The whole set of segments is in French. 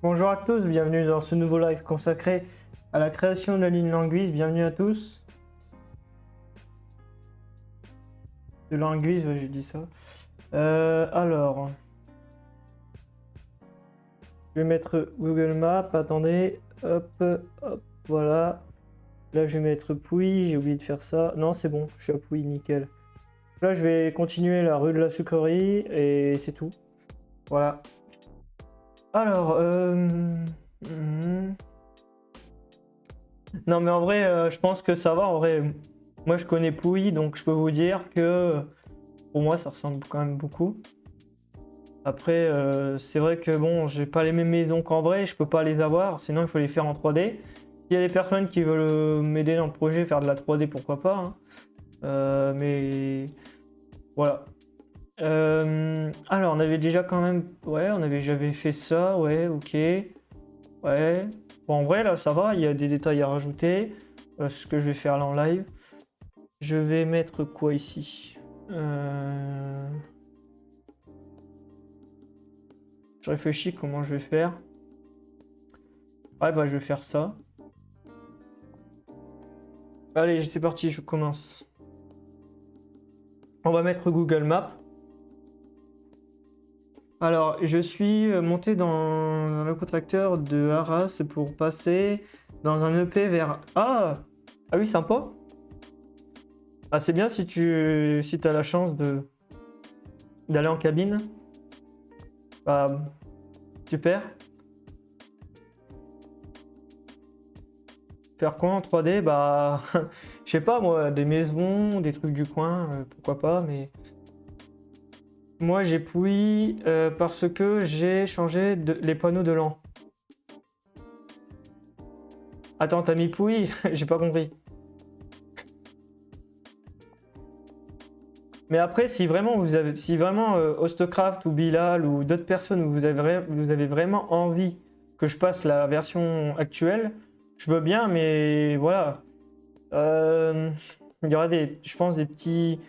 Bonjour à tous, bienvenue dans ce nouveau live consacré à la création de la ligne Languisse. Bienvenue à tous. De Languisse, ouais, j'ai dit ça. Alors, je vais mettre Google Maps. Attendez, hop, hop, voilà. Là, je vais mettre Pouilly. J'ai oublié de faire ça. Non, c'est bon, je suis à Pouilly, nickel. Là, je vais continuer la rue de la Sucrerie et c'est tout. Voilà. Alors, non, mais en vrai, je pense que ça va. En vrai, moi, je connais Pouilly, donc je peux vous dire que pour moi, ça ressemble quand même beaucoup. Après, c'est vrai que bon, j'ai pas les mêmes maisons qu'en vrai, je peux pas les avoir, sinon il faut les faire en 3D. S'il y a des personnes qui veulent m'aider dans le projet, faire de la 3D, pourquoi pas, hein. Mais voilà. Alors, on avait déjà quand même... Ouais, j'avais fait ça, ouais, ok. Ouais. Bon, en vrai, là, ça va, il y a des détails à rajouter. Ce que je vais faire là en live. Je vais mettre quoi ici? Je réfléchis comment je vais faire. Ouais, bah, je vais faire ça. Allez, c'est parti, je commence. On va mettre Google Maps. Alors, je suis monté dans un locotracteur de Arras pour passer dans un EP vers... Ah oui, sympa. Ah, c'est bien si tu as la chance d'aller en cabine. Bah, super. Faire quoi en 3D? Bah, je sais pas moi, des maisons, des trucs du coin, pourquoi pas, mais... Moi j'ai Pouilly parce que j'ai changé les panneaux de l'an. Attends, t'as mis Pouilly? J'ai pas compris. Mais après, si vraiment Hostcraft ou Bilal ou d'autres personnes, vous avez vraiment envie que je passe la version actuelle, je veux bien, mais voilà. Il y aura je pense des petits...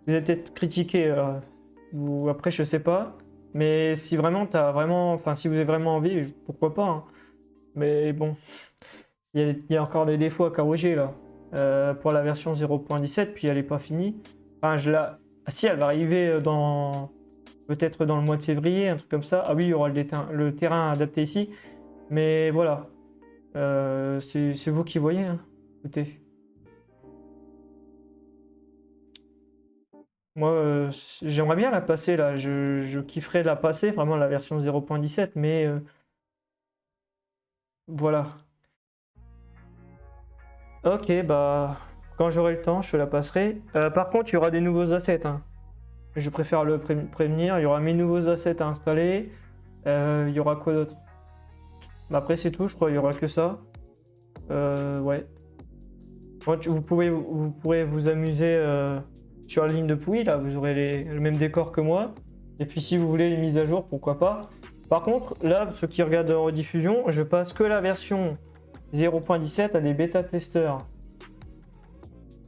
Vous allez peut-être critiquer, ou après je sais pas. Mais si vraiment si vous avez vraiment envie, pourquoi pas, hein. Mais bon, il y a encore des défauts à corriger là. Pour la version 0.17, puis elle n'est pas finie. Enfin, Ah si, elle va arriver peut-être dans le mois de février, un truc comme ça. Ah oui, il y aura le terrain adapté ici. Mais voilà. C'est vous qui voyez, hein. Écoutez. Moi, j'aimerais bien la passer là. Je kifferais la passer, vraiment la version 0.17, mais voilà. Ok, bah quand j'aurai le temps, je te la passerai. Par contre, il y aura des nouveaux assets, hein. Je préfère le prévenir. Il y aura mes nouveaux assets à installer. Il y aura quoi d'autre? Bah, après, c'est tout, je crois. Il y aura que ça. Ouais. Moi, vous pourrez vous amuser sur la ligne de Pouilly. Là, vous aurez le même décor que moi. Et puis, si vous voulez les mises à jour, pourquoi pas. Par contre, là, ceux qui regardent en rediffusion, je passe que la version 0.17 à des bêta-testeurs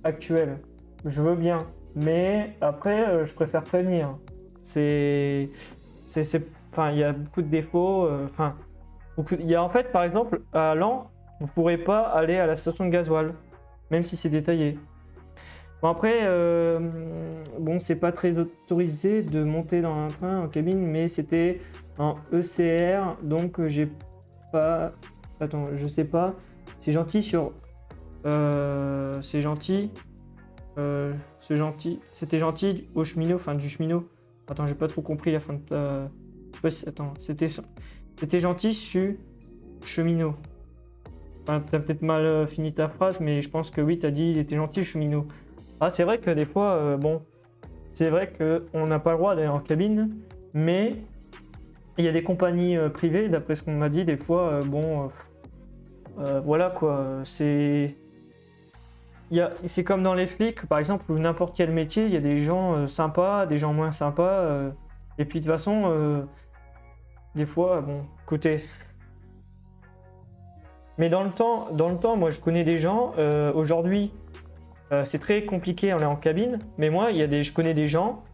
actuels. Je veux bien. Mais après, je préfère prévenir. Enfin, il y a beaucoup de défauts. Enfin, il y a en fait, par exemple, à Lens, vous ne pourrez pas aller à la station de gasoil, même si c'est détaillé. Bon, après, bon, c'est pas très autorisé de monter dans un train en cabine, mais c'était en ECR, donc j'ai pas... Attends, je sais pas. C'est gentil sur... c'est gentil. C'est gentil. C'était gentil au cheminot, enfin du cheminot. Attends, j'ai pas trop compris la fin de ta... Je sais pas si... Attends, c'était gentil sur cheminot. Enfin, t'as peut-être mal fini ta phrase, mais je pense que oui, t'as dit il était gentil, cheminot. Ah, c'est vrai que des fois, bon, c'est vrai qu'on n'a pas le droit d'aller en cabine, mais il y a des compagnies privées, d'après ce qu'on m'a dit, des fois, bon, voilà quoi, c'est comme dans les flics, par exemple, ou n'importe quel métier, il y a des gens sympas, des gens moins sympas, et puis de toute façon, des fois, bon, écoutez... Mais dans le temps, moi je connais des gens, aujourd'hui, c'est très compliqué, on est en cabine, mais moi, je connais des gens,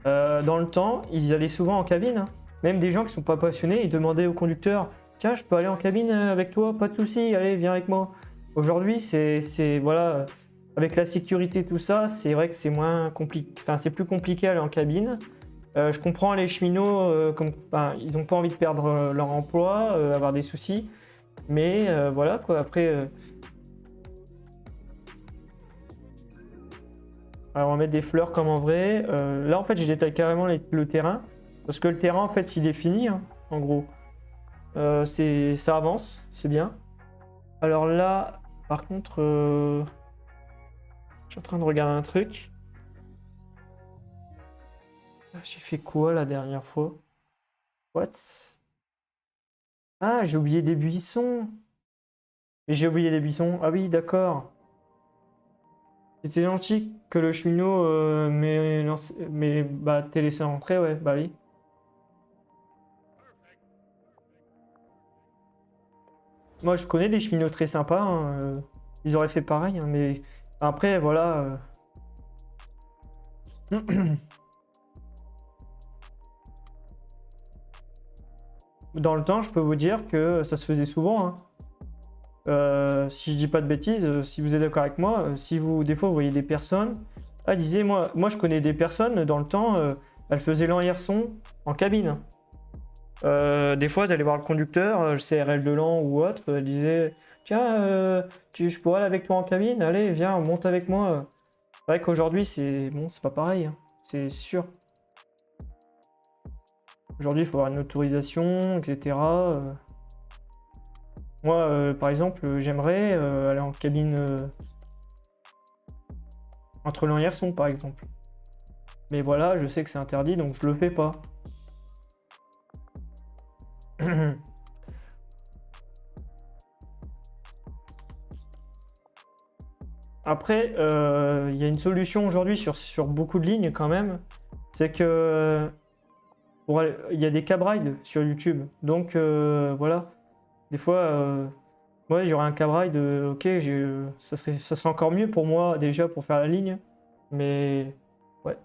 dans le temps, ils allaient souvent en cabine, hein. Même des gens qui ne sont pas passionnés, ils demandaient au conducteur, tiens, je peux aller en cabine avec toi, pas de souci, allez, viens avec moi. Aujourd'hui, voilà, avec la sécurité, tout ça, c'est vrai que c'est moins compliqué, enfin, c'est plus compliqué aller en cabine. Je comprends les cheminots, enfin, ils n'ont pas envie de perdre leur emploi, avoir des soucis, mais voilà quoi. Après, alors on va mettre des fleurs comme en vrai. Là, en fait, je détaille carrément le terrain, parce que le terrain, en fait, il est fini, hein, en gros. Ça avance, c'est bien. Alors là, par contre, je suis en train de regarder un truc. J'ai fait quoi la dernière fois? What? Ah, j'ai oublié des buissons. Mais j'ai oublié des buissons. Ah oui, d'accord. C'était gentil que le cheminot bah, t'ait laissé rentrer, ouais, bah oui. Moi, je connais des cheminots très sympas, hein, ils auraient fait pareil, hein, mais après, voilà. Dans le temps, je peux vous dire que ça se faisait souvent, hein. Si je dis pas de bêtises, si vous êtes d'accord avec moi, si des fois vous voyez des personnes, disait moi je connais des personnes dans le temps, elles faisaient l'an-hier-son en cabine. Des fois, d'aller voir le conducteur, le CRL de l'an ou autre, elle disait tiens, je pourrais aller avec toi en cabine, allez, viens, monte avec moi. C'est vrai qu'aujourd'hui, c'est bon, c'est pas pareil, hein, c'est sûr. Aujourd'hui, il faut avoir une autorisation, etc. Moi, par exemple, j'aimerais aller en cabine entre l'an et son, par exemple. Mais voilà, je sais que c'est interdit, donc je le fais pas. Après, il y a une solution aujourd'hui sur beaucoup de lignes quand même. C'est que il y a des cab rides sur YouTube. Donc voilà, des fois, ouais, il y aura un cab ride, ok, ça serait encore mieux pour moi déjà pour faire la ligne. Mais ouais.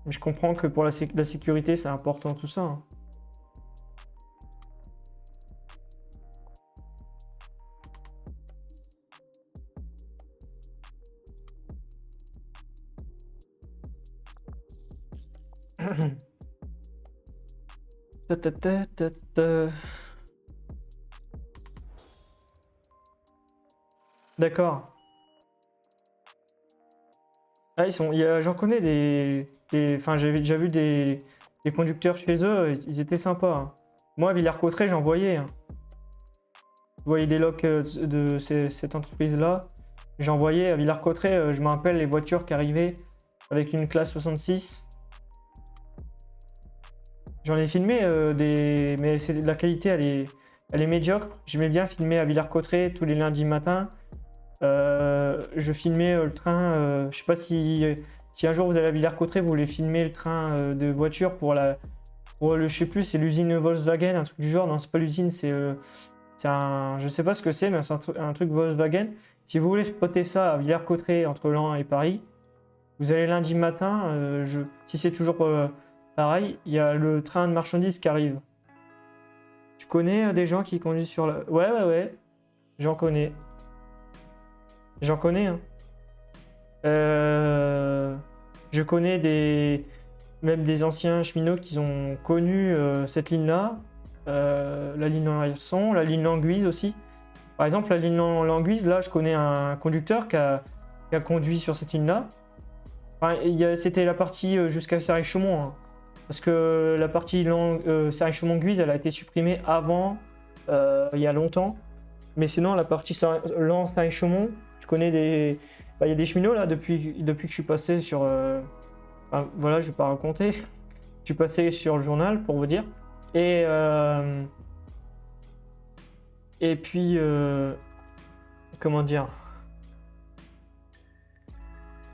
Je comprends que pour la sécurité, c'est important tout ça, hein. D'accord. Ah, j'en connais enfin, j'avais déjà vu des conducteurs chez eux, ils étaient sympas, hein. Moi, à Villers-Cotterêts, j'en voyais, hein. Je voyais des locs de cette entreprise-là. J'en voyais à Villers-Cotterêts, je me rappelle les voitures qui arrivaient avec une classe 66. J'en ai filmé mais la qualité, elle est médiocre. J'aimais bien filmer à Villers-Cotterêts tous les lundis matins. Je filmais le train, je sais pas si un jour vous allez à Villers-Cotterêts, vous voulez filmer le train de voiture je sais plus, c'est l'usine Volkswagen, un truc du genre. Non, c'est pas l'usine, je sais pas ce que c'est, mais c'est un truc Volkswagen. Si vous voulez spotter ça à Villers-Cotterêts entre Laon et Paris, vous allez lundi matin, si c'est toujours pareil, il y a le train de marchandises qui arrive. Tu connais des gens qui conduisent sur la... Ouais, j'en connais. J'en connais, hein. Je connais même des anciens cheminots qui ont connu cette ligne-là. La ligne Languisson, la ligne Languise aussi. Par exemple, la ligne Languise, là, je connais un conducteur qui a conduit sur cette ligne-là. Enfin, c'était la partie jusqu'à Serry-Chaumont, hein. Parce que la partie Serry-Chaumont-Guise, elle a été supprimée avant, il y a longtemps. Mais sinon, la partie Serry-Chaumont, je connais il y a des cheminots là depuis que je suis passé sur. Enfin, voilà, je vais pas raconter. Je suis passé sur le journal pour vous dire. Et puis, comment dire?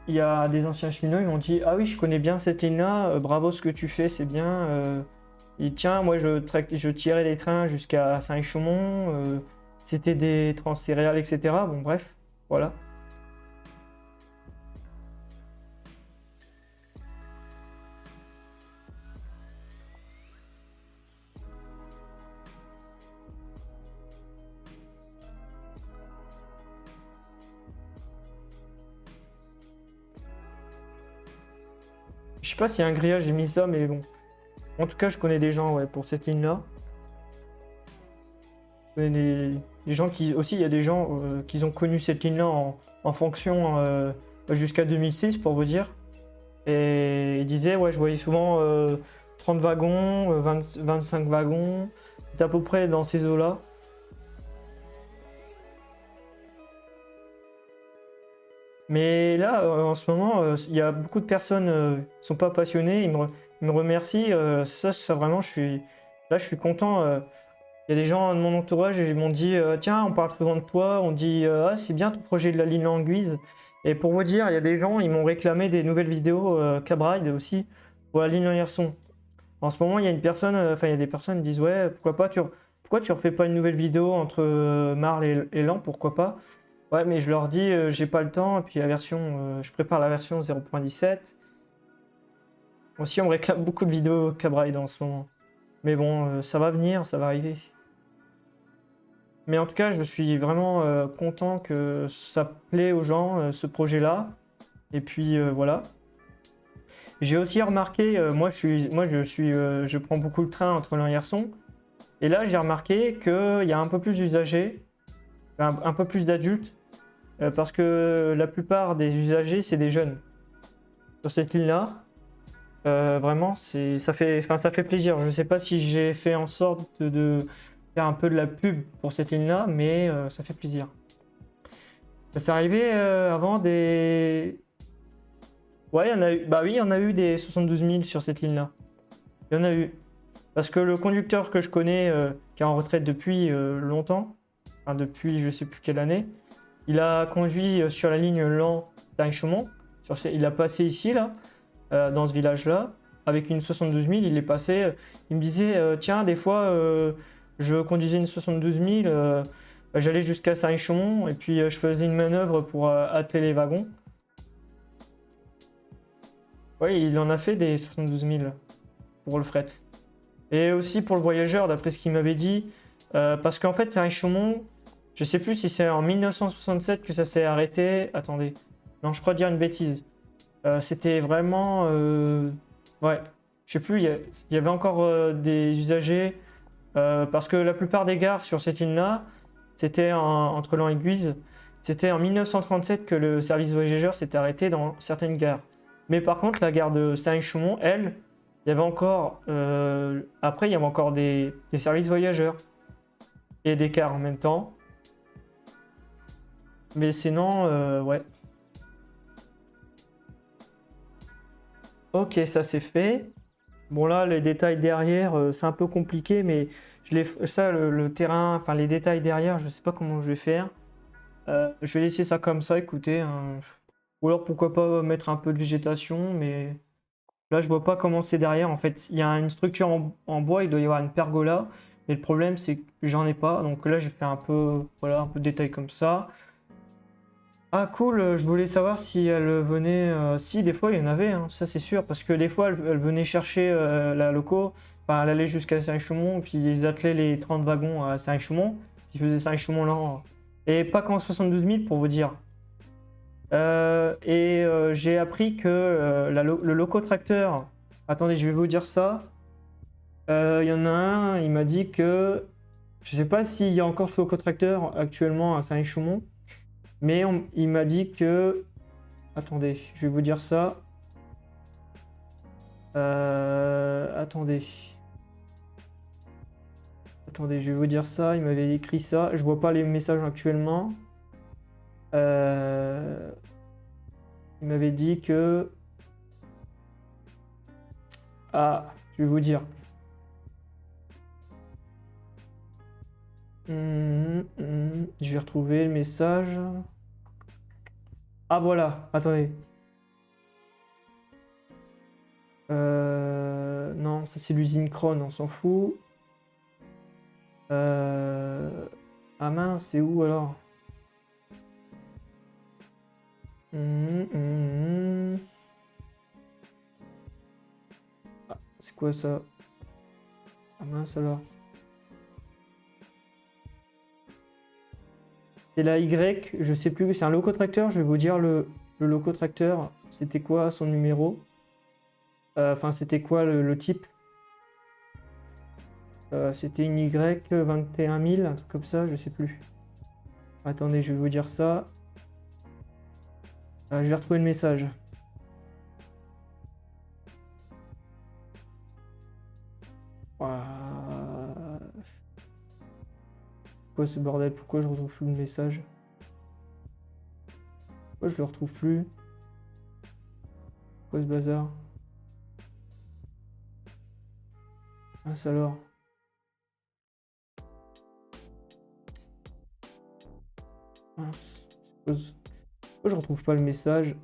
Il y a des anciens cheminots, ils m'ont dit ah oui, je connais bien cette ligne-là, bravo ce que tu fais, c'est bien. Et tiens, moi je tirais les trains jusqu'à Saint-Chaumont, c'était des transcéréales, etc. Bon, bref, voilà. Je sais pas s'il y a un grillage, j'ai mis ça, mais bon. En tout cas, je connais des gens, ouais, pour cette ligne-là. Je connais des gens qui... Aussi, il y a des gens qui ont connu cette ligne-là en fonction jusqu'à 2006, pour vous dire. Et ils disaient, ouais, je voyais souvent 30 wagons, 25 wagons. C'était à peu près dans ces eaux-là. Mais là, en ce moment, il y a beaucoup de personnes qui sont pas passionnées. Ils me remercient. Ça, vraiment, là, je suis content. Il y a des gens de mon entourage et ils m'ont dit tiens, on parle souvent de toi. On dit ah, c'est bien ton projet de la ligne Languise. Et pour vous dire, il y a des gens, ils m'ont réclamé des nouvelles vidéos Cabride aussi pour la ligne Languisson. En ce moment, il y a une personne, enfin, il y a des personnes qui disent ouais, pourquoi tu refais pas une nouvelle vidéo entre Marle et Lan, pourquoi pas? Ouais, mais je leur dis, j'ai pas le temps, et puis la version, je prépare la version 0.17. Aussi, on me réclame beaucoup de vidéos Cabride en ce moment. Mais bon, ça va venir, ça va arriver. Mais en tout cas, je suis vraiment content que ça plaît aux gens, ce projet-là. Et puis voilà. J'ai aussi remarqué, je prends beaucoup le train entre Lens et Hirson. Et là, j'ai remarqué qu'il y a un peu plus d'usagers, un peu plus d'adultes. Parce que la plupart des usagers, c'est des jeunes. Sur cette ligne-là, vraiment, ça fait plaisir. Je ne sais pas si j'ai fait en sorte de faire un peu de la pub pour cette ligne-là, mais ça fait plaisir. Ça arrivait avant des... Ouais, il y en a eu... Bah oui, il y en a eu des 72 000 sur cette ligne-là. Il y en a eu. Parce que le conducteur que je connais, qui est en retraite depuis longtemps, enfin depuis je sais plus quelle année, il a conduit sur la ligne Lens-Saint-Chaumont. Il a passé ici, là, dans ce village-là, avec une 72 000. Il est passé. Il me disait tiens, des fois, je conduisais une 72 000, j'allais jusqu'à Saint-Chaumont et puis je faisais une manœuvre pour atteler les wagons. Oui, il en a fait des 72 000 pour le fret. Et aussi pour le voyageur, d'après ce qu'il m'avait dit. Parce qu'en fait, Saint-Chaumont. Je sais plus si c'est en 1967 que ça s'est arrêté. Attendez. Non, je crois dire une bêtise. C'était vraiment... Ouais. Je sais plus, il y avait encore des usagers. Parce que la plupart des gares sur cette ligne-là, c'était entre Lens et Guise. C'était en 1937 que le service voyageur s'était arrêté dans certaines gares. Mais par contre, la gare de Saint-Chaumont, elle, il y avait encore... après, il y avait encore des services voyageurs. Et des cars en même temps. Mais sinon, ouais. Ok, ça c'est fait. Bon là, les détails derrière, c'est un peu compliqué, mais le terrain, enfin les détails derrière, je sais pas comment je vais faire. Je vais laisser ça comme ça, écoutez. Hein. Ou alors pourquoi pas mettre un peu de végétation, mais là je vois pas comment c'est derrière. En fait, il y a une structure en bois, il doit y avoir une pergola. Mais le problème c'est que j'en ai pas. Donc là je fais un peu, voilà, un peu de détails comme ça. Ah cool, je voulais savoir si elle venait... si, des fois il y en avait, hein, ça c'est sûr, parce que des fois elle venait chercher la loco, enfin elle allait jusqu'à Saint-Chaumont, puis ils attelaient les 30 wagons à Saint-Chaumont, puis ils faisaient Saint-Chaumont là, et pas qu'en 72 000 pour vous dire. J'ai appris que le locotracteur... Attendez, je vais vous dire ça. Il y en a un, il m'a dit que... Je sais pas s'il y a encore ce locotracteur actuellement à Saint-Chaumont, mais il m'a dit que... Attendez, je vais vous dire ça. Attendez. Attendez, je vais vous dire ça. Il m'avait écrit ça. Je vois pas les messages actuellement. Il m'avait dit que... Ah, je vais vous dire. Je vais retrouver le message. Ah voilà, attendez. Non, ça c'est l'usine Kron, on s'en fout. Ah mince, c'est où alors? Ah, c'est quoi ça? Ah mince alors. C'est la Y, je sais plus, c'est un locotracteur, je vais vous dire le locotracteur, c'était quoi son numéro? Enfin, c'était quoi le type? C'était une Y 21 000, un truc comme ça, je sais plus. Attendez, je vais vous dire ça. Je vais retrouver le message. Ouah. Quoi ce bordel? Pourquoi je retrouve plus le message? Pourquoi je le retrouve plus? Quoi ce bazar? Ah, ça alors. Mince. Pourquoi je retrouve pas le message?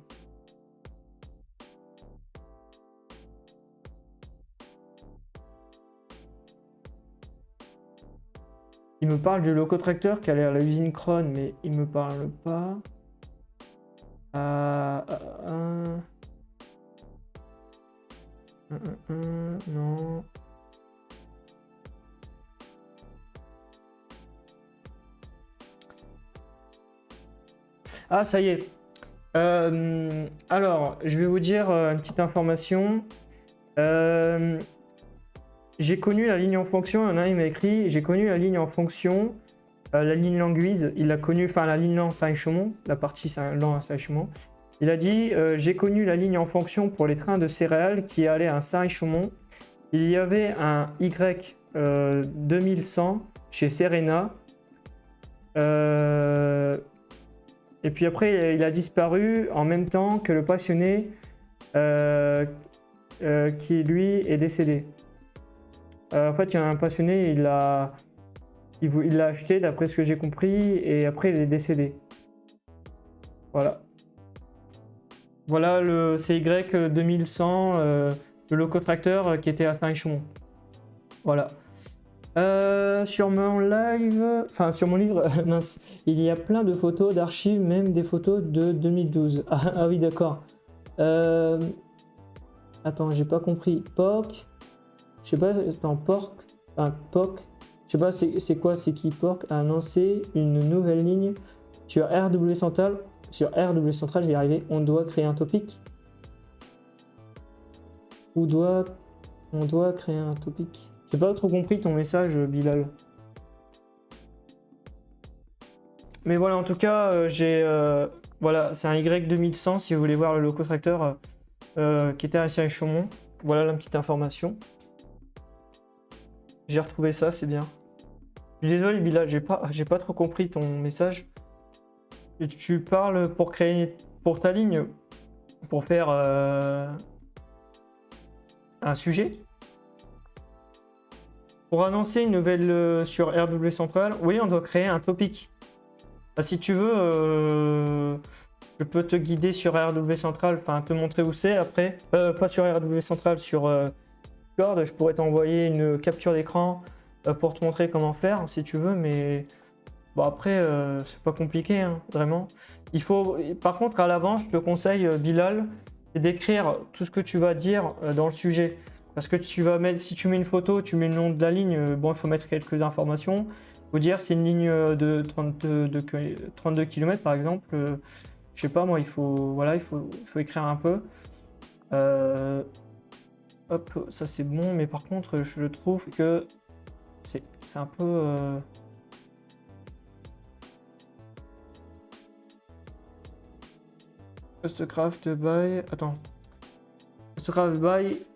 Il me parle du locotracteur qui allait à l'usine Kron, mais il me parle pas. Non. Ah, ça y est. Alors, je vais vous dire une petite information. J'ai connu la ligne en fonction. Il y en a un, il m'a écrit. J'ai connu la ligne en fonction. La ligne Languise, il a connu, enfin la ligne Lens à Chaumont, la partie Lens à Chaumont. Il a dit j'ai connu la ligne en fonction pour les trains de céréales qui allaient à Saint-Chaumont. Il y avait un Y 2100 chez Serena. Et puis après, il a disparu en même temps que le passionné qui, lui, est décédé. En fait, il y a un passionné, il l'a acheté d'après ce que j'ai compris, et après, il est décédé. Voilà. Voilà le CY 2100, le locotracteur qui était à Saint-Chaumont. Voilà. Sur mon live, enfin sur mon livre, mince, il y a plein de photos d'archives, même des photos de 2012. Ah oui, d'accord. Attends, j'ai pas compris. POC, je sais pas, attends, POC, je sais pas, c'est quoi, c'est qui POC a annoncé une nouvelle ligne sur RW Central. Sur RW Central, je vais y arriver. On doit créer un topic. On doit créer un topic. J'ai pas trop compris ton message, Bilal. Mais voilà, en tout cas, voilà, c'est un Y 2100 si vous voulez voir le locotracteur qui était à Saint-Chaumont. Voilà la petite information. J'ai retrouvé ça, c'est bien. Je suis désolé, Bilal, j'ai pas trop compris ton message. Et tu parles pour créer pour ta ligne, pour faire un sujet. Pour annoncer une nouvelle sur RW Central, oui, on doit créer un topic. Bah, si tu veux, je peux te guider sur RW Central, enfin te montrer où c'est après. Pas sur RW Central, sur Discord. Je pourrais t'envoyer une capture d'écran pour te montrer comment faire si tu veux, mais bon, après, c'est pas compliqué, hein, vraiment. Il faut, par contre, à l'avance, je te conseille, Bilal, c'est d'écrire tout ce que tu vas dire dans le sujet. Parce que tu vas mettre, si tu mets une photo, tu mets le nom de la ligne, bon, il faut mettre quelques informations. Il faut dire c'est une ligne de 32 km par exemple. Je sais pas moi, voilà, il faut écrire un peu. Hop, ça c'est bon, mais par contre, je trouve que c'est un peu. Postcraft by. Attends. Postcraft by.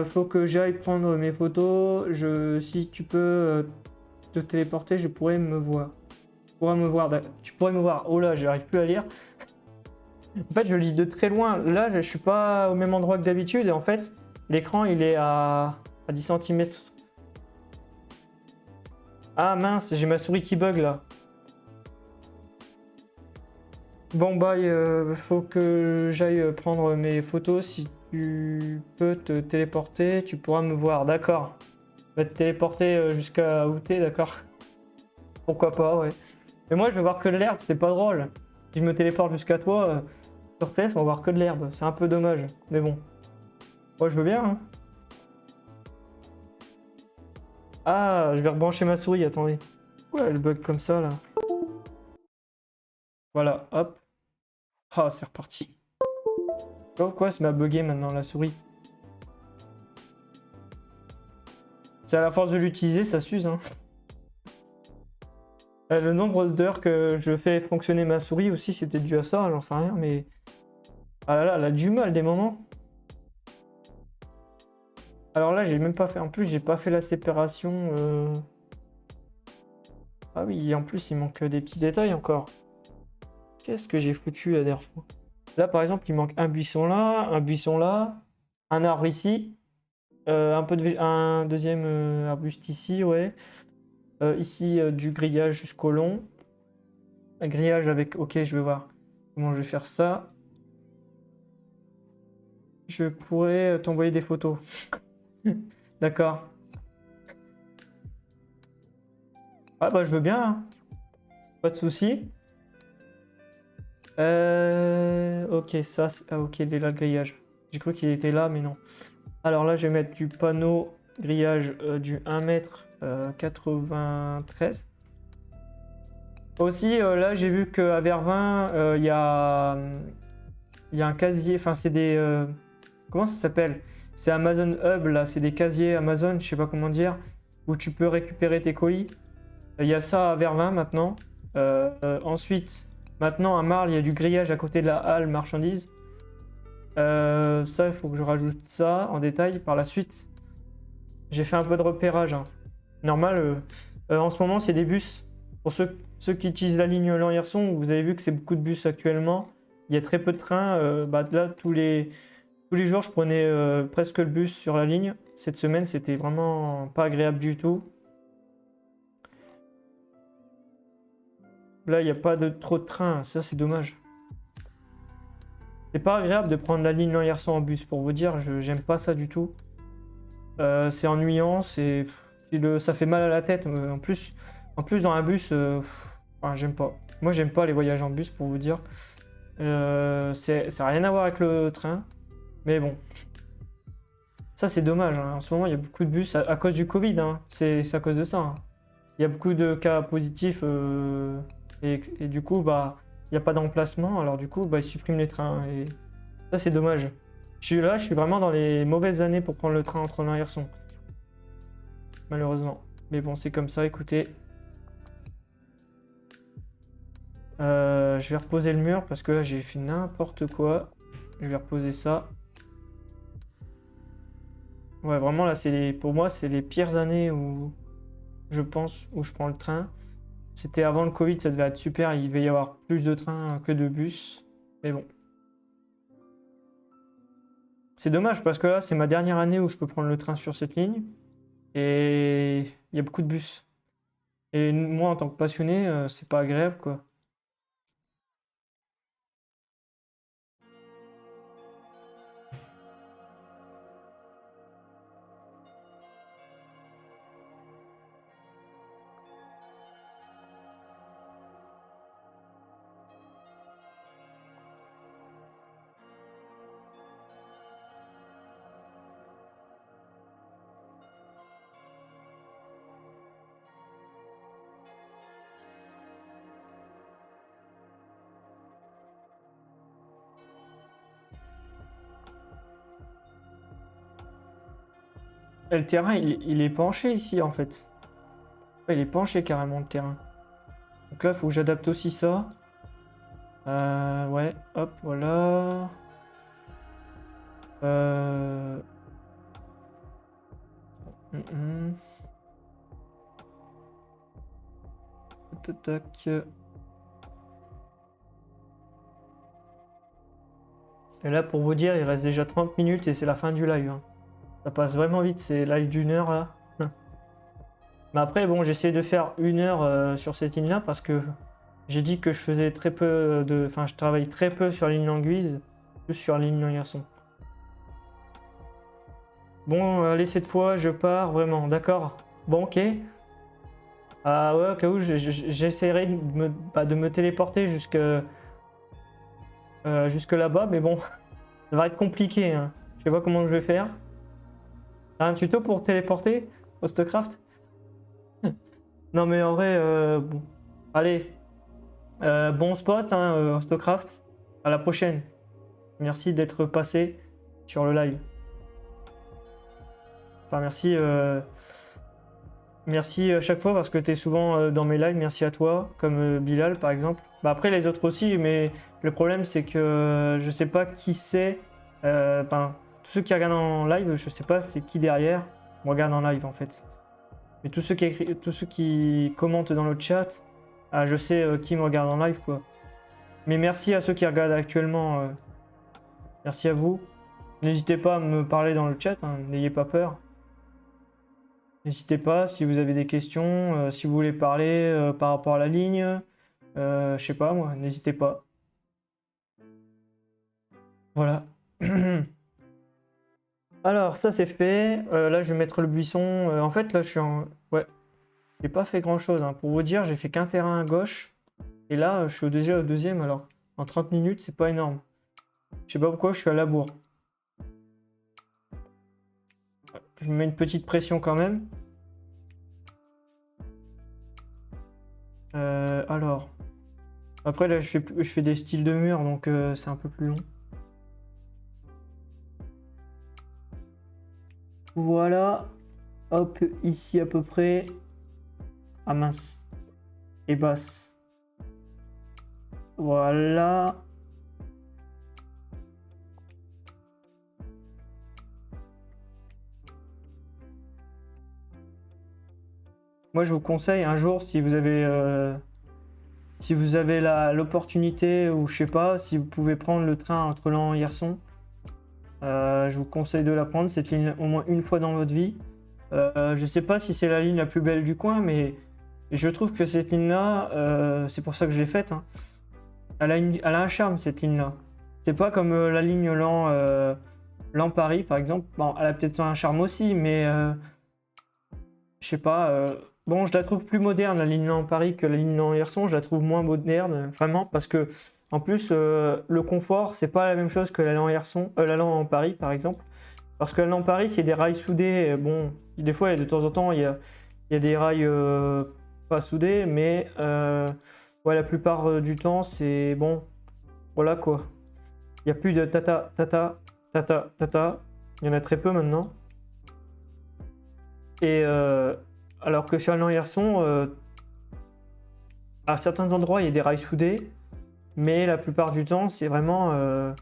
Faut que j'aille prendre mes photos. Si tu peux te téléporter, je pourrais me voir. Tu pourrais me voir. Oh là, j'arrive plus à lire. En fait, je lis de très loin. Là, je suis pas au même endroit que d'habitude. Et en fait, l'écran, il est à 10 cm. Ah mince, j'ai ma souris qui bug là. Bon, bye. Faut que j'aille prendre mes photos. Si tu peux te téléporter, tu pourras me voir. D'accord. Va te téléporter jusqu'à où t'es, d'accord? Pourquoi pas, ouais. Mais moi, je vais voir que de l'herbe, c'est pas drôle. Si je me téléporte jusqu'à toi, sur TS, on va voir que de l'herbe. C'est un peu dommage, mais bon. Moi, je veux bien, hein. Ah, je vais rebrancher ma souris, attendez. Ouais, elle bug comme ça, là. Voilà, hop. Ah, c'est reparti. Oh, quoi, ça m'a bugué maintenant, la souris. C'est à la force de l'utiliser, ça s'use. Hein. Le nombre d'heures que je fais fonctionner ma souris aussi, c'est peut-être dû à ça, j'en sais rien, mais... Ah là là, elle a du mal des moments. Alors là, j'ai même pas fait... En plus, j'ai pas fait la séparation... Ah oui, en plus, il manque des petits détails encore. Qu'est-ce que j'ai foutu la dernière fois? Là, par exemple, il manque un buisson là, un arbre ici, un deuxième arbuste ici, ouais. Ici, du grillage jusqu'au long. Un grillage avec... Ok, je vais voir comment je vais faire ça. Je pourrais t'envoyer des photos. D'accord. Ah bah, je veux bien, hein. Pas de souci. Ok, ça, ah, ok, il est là le grillage. J'ai cru qu'il était là, mais non. Alors là, je vais mettre du panneau grillage du 1 m 93. Aussi, là, j'ai vu qu'à Vervins, il y a un casier, enfin, c'est des... comment ça s'appelle? C'est Amazon Hub, là, c'est des casiers Amazon, je sais pas comment dire, où tu peux récupérer tes colis. Il y a ça à Vervins maintenant. Ensuite, maintenant à Marle, il y a du grillage à côté de la halle marchandises. Ça, il faut que je rajoute ça en détail par la suite. J'ai fait un peu de repérage. Hein. Normal, en ce moment, c'est des bus. Pour ceux qui utilisent la ligne Lens-Hirson, vous avez vu que c'est beaucoup de bus actuellement. Il y a très peu de trains. Bah, là, tous les jours, je prenais presque le bus sur la ligne. Cette semaine, c'était vraiment pas agréable du tout. Là, il n'y a pas trop de trains. Ça, c'est dommage. C'est pas agréable de prendre la ligne Lens-Hirson en bus. Pour vous dire, j'aime pas ça du tout. C'est ennuyant. Ça fait mal à la tête. En plus, dans un bus, enfin, j'aime pas. Moi, j'aime pas les voyages en bus, pour vous dire. Ça n'a rien à voir avec le train. Mais bon. Ça, c'est dommage. Hein. En ce moment, il y a beaucoup de bus à cause du Covid. Hein. C'est à cause de ça. Hein. Il y a beaucoup de cas positifs. Et du coup, bah, il n'y a pas d'emplacement. Alors du coup, bah, ils suppriment les trains. Et ça, c'est dommage. Je suis vraiment dans les mauvaises années pour prendre le train entre Lens et Hirson. Malheureusement. Mais bon, c'est comme ça, écoutez. Je vais reposer le mur parce que là, j'ai fait n'importe quoi. Je vais reposer ça. Ouais, vraiment, là, pour moi, c'est les pires années où je pense, où je prends le train. C'était avant le Covid, ça devait être super. Il devait y avoir plus de trains que de bus. Mais bon. C'est dommage parce que là, c'est ma dernière année où je peux prendre le train sur cette ligne. Et il y a beaucoup de bus. Et moi, en tant que passionné, c'est pas agréable, quoi. Et le terrain, il est penché ici, en fait. Ouais, il est penché carrément, le terrain. Donc là, il faut que j'adapte aussi ça. Ouais, hop, voilà. Euh... Tac, tac. Et là, pour vous dire, il reste déjà 30 minutes et c'est la fin du live. Hein. Ça passe vraiment vite, c'est live d'1 heure là. Mais après, bon, j'essaie de faire 1 heure sur cette ligne-là parce que j'ai dit que je faisais très peu de... Enfin, je travaille très peu sur la ligne Languise, plus sur la ligne Lens-Hirson. Bon, allez, cette fois, je pars vraiment, d'accord? Bon, ok. Ah ouais, au cas où, j'essaierai de me téléporter jusque là-bas, mais bon, ça va être compliqué. Hein. Je sais pas comment je vais faire. T'as un tuto pour téléporter Hostcraft? Non mais en vrai, bon. Allez, bon spot, hein, Hostcraft. À la prochaine. Merci d'être passé sur le live. Enfin, merci Merci à chaque fois parce que tu es souvent dans mes lives. Merci à toi, comme Bilal par exemple. Bah, après, les autres aussi, mais le problème c'est que je sais pas qui c'est. Enfin, tous ceux qui regardent en live, je sais pas c'est qui derrière. On regarde en live en fait. Mais tous ceux qui commentent dans le chat, ah, je sais qui me regarde en live quoi. Mais merci à ceux qui regardent actuellement. Merci à vous. N'hésitez pas à me parler dans le chat, hein, n'ayez pas peur. N'hésitez pas si vous avez des questions, si vous voulez parler par rapport à la ligne, je sais pas moi, n'hésitez pas. Voilà. Alors ça c'est fait. Là je vais mettre le buisson. En fait là je suis en... Ouais, j'ai pas fait grand chose. Hein. Pour vous dire, j'ai fait qu'un terrain à gauche. Et là je suis déjà au deuxième alors. En 30 minutes c'est pas énorme. Je sais pas pourquoi je suis à la bourre. Je me mets une petite pression quand même. Alors. Après là je fais des styles de mur donc c'est un peu plus long. Voilà. Hop, ici à peu près. Ah mince. Et basse. Voilà. Moi je vous conseille un jour si vous avez l'opportunité ou je sais pas, si vous pouvez prendre le train entre Lens et Hirson, je vous conseille de la prendre, cette ligne au moins une fois dans votre vie. Je sais pas si c'est la ligne la plus belle du coin, mais je trouve que cette ligne-là, c'est pour ça que je l'ai faite. Hein. Elle a un charme cette ligne-là. C'est pas comme la ligne Lens-Paris par exemple. Bon, elle a peut-être un charme aussi, mais je sais pas. Bon, je la trouve plus moderne la ligne Lens-Paris que la ligne Lens-Hirson. Je la trouve moins moderne, vraiment, parce que en plus le confort, c'est pas la même chose que la Lens-Hirson, la Lens-Paris par exemple. Parce que la Lens-Paris, c'est des rails soudés. Bon, des fois, de temps en temps, il y a des rails pas soudés, mais ouais, la plupart du temps, c'est bon. Voilà quoi. Il n'y a plus de tata, tata, tata, tata. Il y en a très peu maintenant. Et alors que sur le Lens-Hirson, à certains endroits, il y a des rails soudés, mais la plupart du temps, c'est vraiment...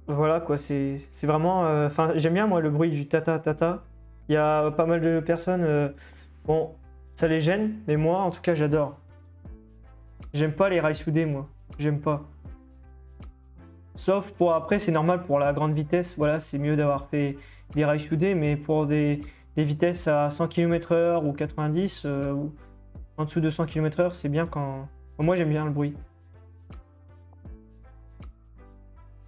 voilà quoi, c'est vraiment... Enfin, j'aime bien moi le bruit du tata, tata. Il y a pas mal de personnes... bon, ça les gêne, mais moi, en tout cas, j'adore. J'aime pas les rails soudés, moi. J'aime pas. Sauf pour après, c'est normal pour la grande vitesse. Voilà, c'est mieux d'avoir fait des rails soudés, mais pour des vitesses à 100 km/h ou 90 ou en dessous de 100 km/h, c'est bien quand. Moi, j'aime bien le bruit.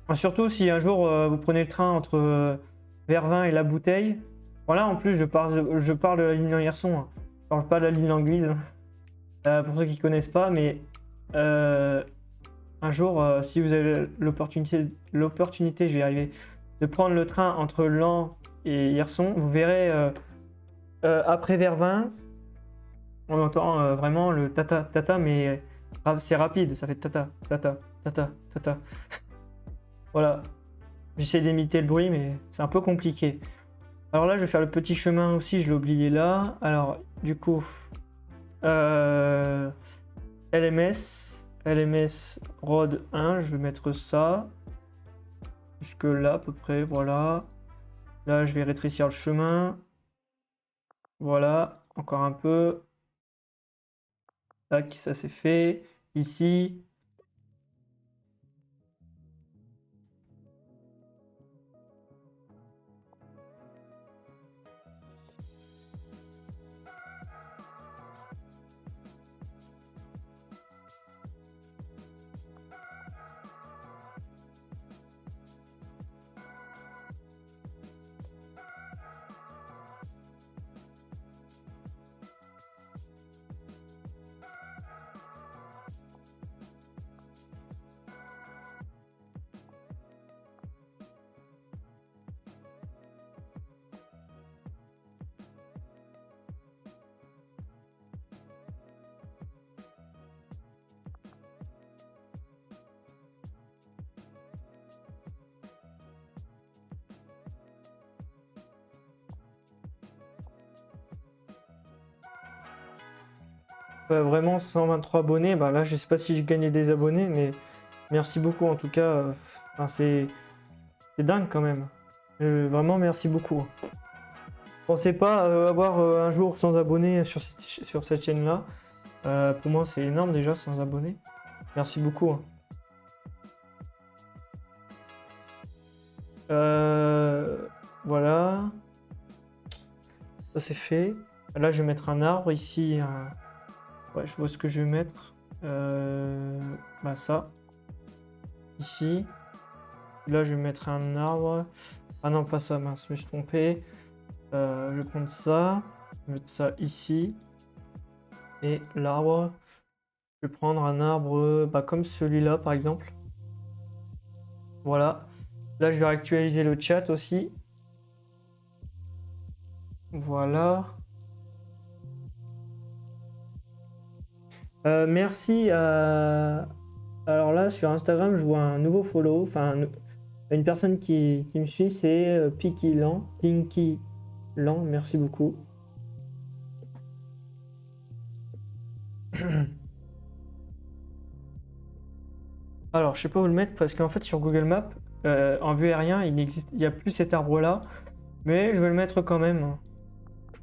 Enfin, surtout si un jour vous prenez le train entre Vervins et La Bouteille. Voilà, en plus, je parle de la ligne Lens-Hirson. Hein. Je parle pas de la ligne Languise. Pour ceux qui connaissent pas, mais. Un jour, si vous avez l'opportunité, je vais y arriver, de prendre le train entre Lens et Hirson, vous verrez après Vervins, on entend vraiment le tata tata, mais c'est rapide, ça fait tata tata tata tata. Voilà, j'essaie d'imiter le bruit, mais c'est un peu compliqué. Alors là, je vais faire le petit chemin aussi, je l'ai oublié là. Alors, du coup, LMS Road 1, je vais mettre ça. Jusque là à peu près, voilà. Là, je vais rétrécir le chemin. Voilà, encore un peu. Tac, ça c'est fait. Ici. vraiment 123 abonnés. Bah là, je sais pas si j'ai gagné des abonnés, mais merci beaucoup en tout cas. Enfin, c'est dingue quand même. Vraiment, merci beaucoup. Je pensais pas avoir un jour sans abonnés sur cette chaîne-là. Pour moi, c'est énorme déjà, sans abonnés. Merci beaucoup. Voilà. Ça, c'est fait. Là, je vais mettre un arbre ici. Ouais, je vois ce que je vais mettre. Bah ça. Ici. Là, je vais mettre un arbre. Ah non, pas ça, mince, je me suis trompé. Je vais prendre ça. Je vais mettre ça ici. Et l'arbre. Je vais prendre un arbre bah, comme celui-là, par exemple. Voilà. Là, je vais actualiser le chat aussi. Voilà. Merci à... Alors là, sur Instagram, je vois un nouveau follow. Enfin, une personne qui me suit, c'est Pinky Lan. Pinky Lan, merci beaucoup. Alors, je sais pas où le mettre parce qu'en fait, sur Google Maps, en vue aérien, il n'y a plus cet arbre-là. Mais je vais le mettre quand même.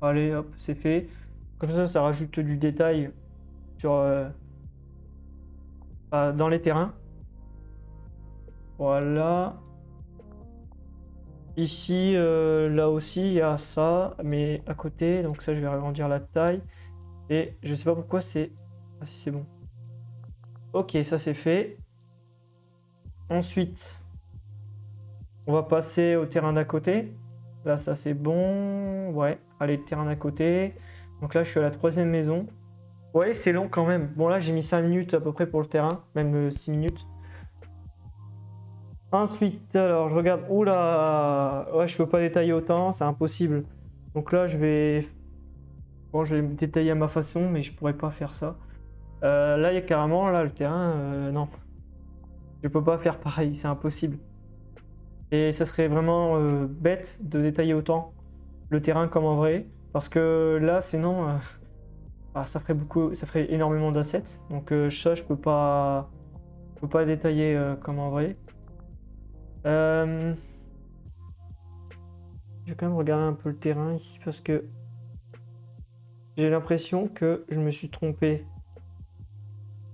Allez, hop, c'est fait. Comme ça rajoute du détail sur, dans les terrains. Voilà. Ici, là aussi, il y a ça, mais à côté. Donc ça, je vais agrandir la taille. Et je sais pas pourquoi c'est... Ah si, c'est bon. Ok, ça c'est fait. Ensuite, on va passer au terrain d'à côté. Là, ça c'est bon. Ouais, allez, le terrain d'à côté. Donc là, je suis à la 3e maison. Ouais, c'est long quand même. Bon, là, j'ai mis 5 minutes à peu près pour le terrain, même 6 minutes. Ensuite, alors, je regarde. Oula! Ouais, je peux pas détailler autant, c'est impossible. Donc là, je vais... Bon, je vais me détailler à ma façon, mais je pourrais pas faire ça. Là, il y a carrément, là, le terrain, non. Je peux pas faire pareil, c'est impossible. Et ça serait vraiment bête de détailler autant le terrain comme en vrai. Parce que là, sinon, ça ferait énormément d'assets. Donc ça, je peux pas détailler comme en vrai. Je vais quand même regarder un peu le terrain ici parce que j'ai l'impression que je me suis trompé.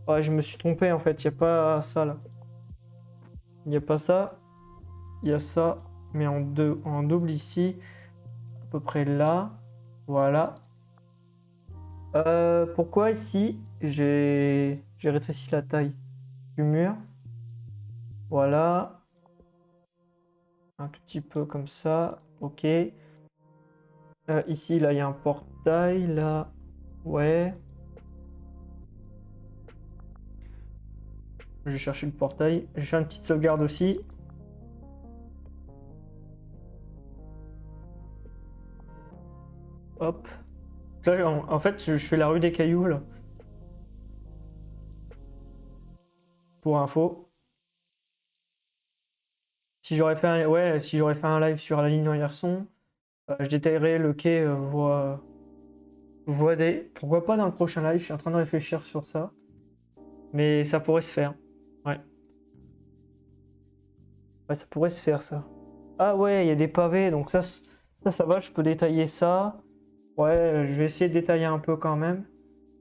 Ouais, je me suis trompé en fait, il n'y a pas ça là. Il n'y a pas ça. Il y a ça, mais en double ici. À peu près là. Voilà. Pourquoi ici j'ai rétréci la taille du mur? Voilà. Un tout petit peu comme ça. Ok. Ici, là, il y a un portail. Là, ouais. Je vais chercher le portail. Je fais une petite sauvegarde aussi. Hop. Là, en fait, je fais la rue des Cailloux, là. Pour info. Si j'aurais fait un live sur la ligne Henrichon, je détaillerais le quai voie D. Pourquoi pas dans le prochain live? Je suis en train de réfléchir sur ça. Mais ça pourrait se faire. Ouais. Ouais, ça pourrait se faire, ça. Ah ouais, il y a des pavés, donc ça va, je peux détailler ça. Ouais, je vais essayer de détailler un peu quand même.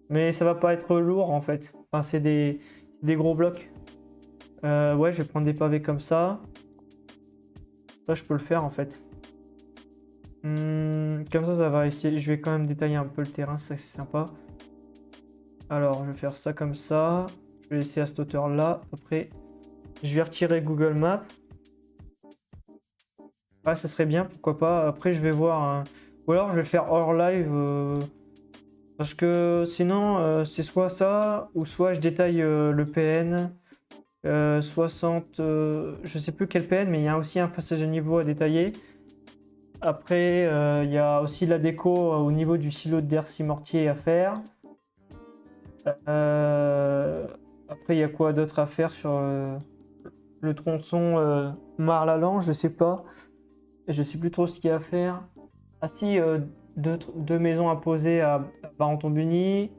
Mais ça va pas être lourd, en fait. Enfin, c'est des gros blocs. Ouais, je vais prendre des pavés comme ça. Ça, je peux le faire, en fait. Comme ça va essayer. Je vais quand même détailler un peu le terrain, ça c'est sympa. Alors, je vais faire ça comme ça. Je vais laisser à cette hauteur-là. Après, je vais retirer Google Maps. Ah, ça serait bien, pourquoi pas. Après, je vais voir. Ou alors, je vais le faire hors live. Parce que sinon, c'est soit ça, ou soit je détaille le PN. 60. Je sais plus quel PN, mais il y a aussi un passage de niveau à détailler. Après, il y a aussi la déco au niveau du silo de Dercy Mortier à faire. Après, il y a quoi d'autre à faire sur le tronçon Marle-à-Lange, je sais pas. Je sais plus trop ce qu'il y a à faire. Ah si, deux maisons à poser à Barenton-Bugny.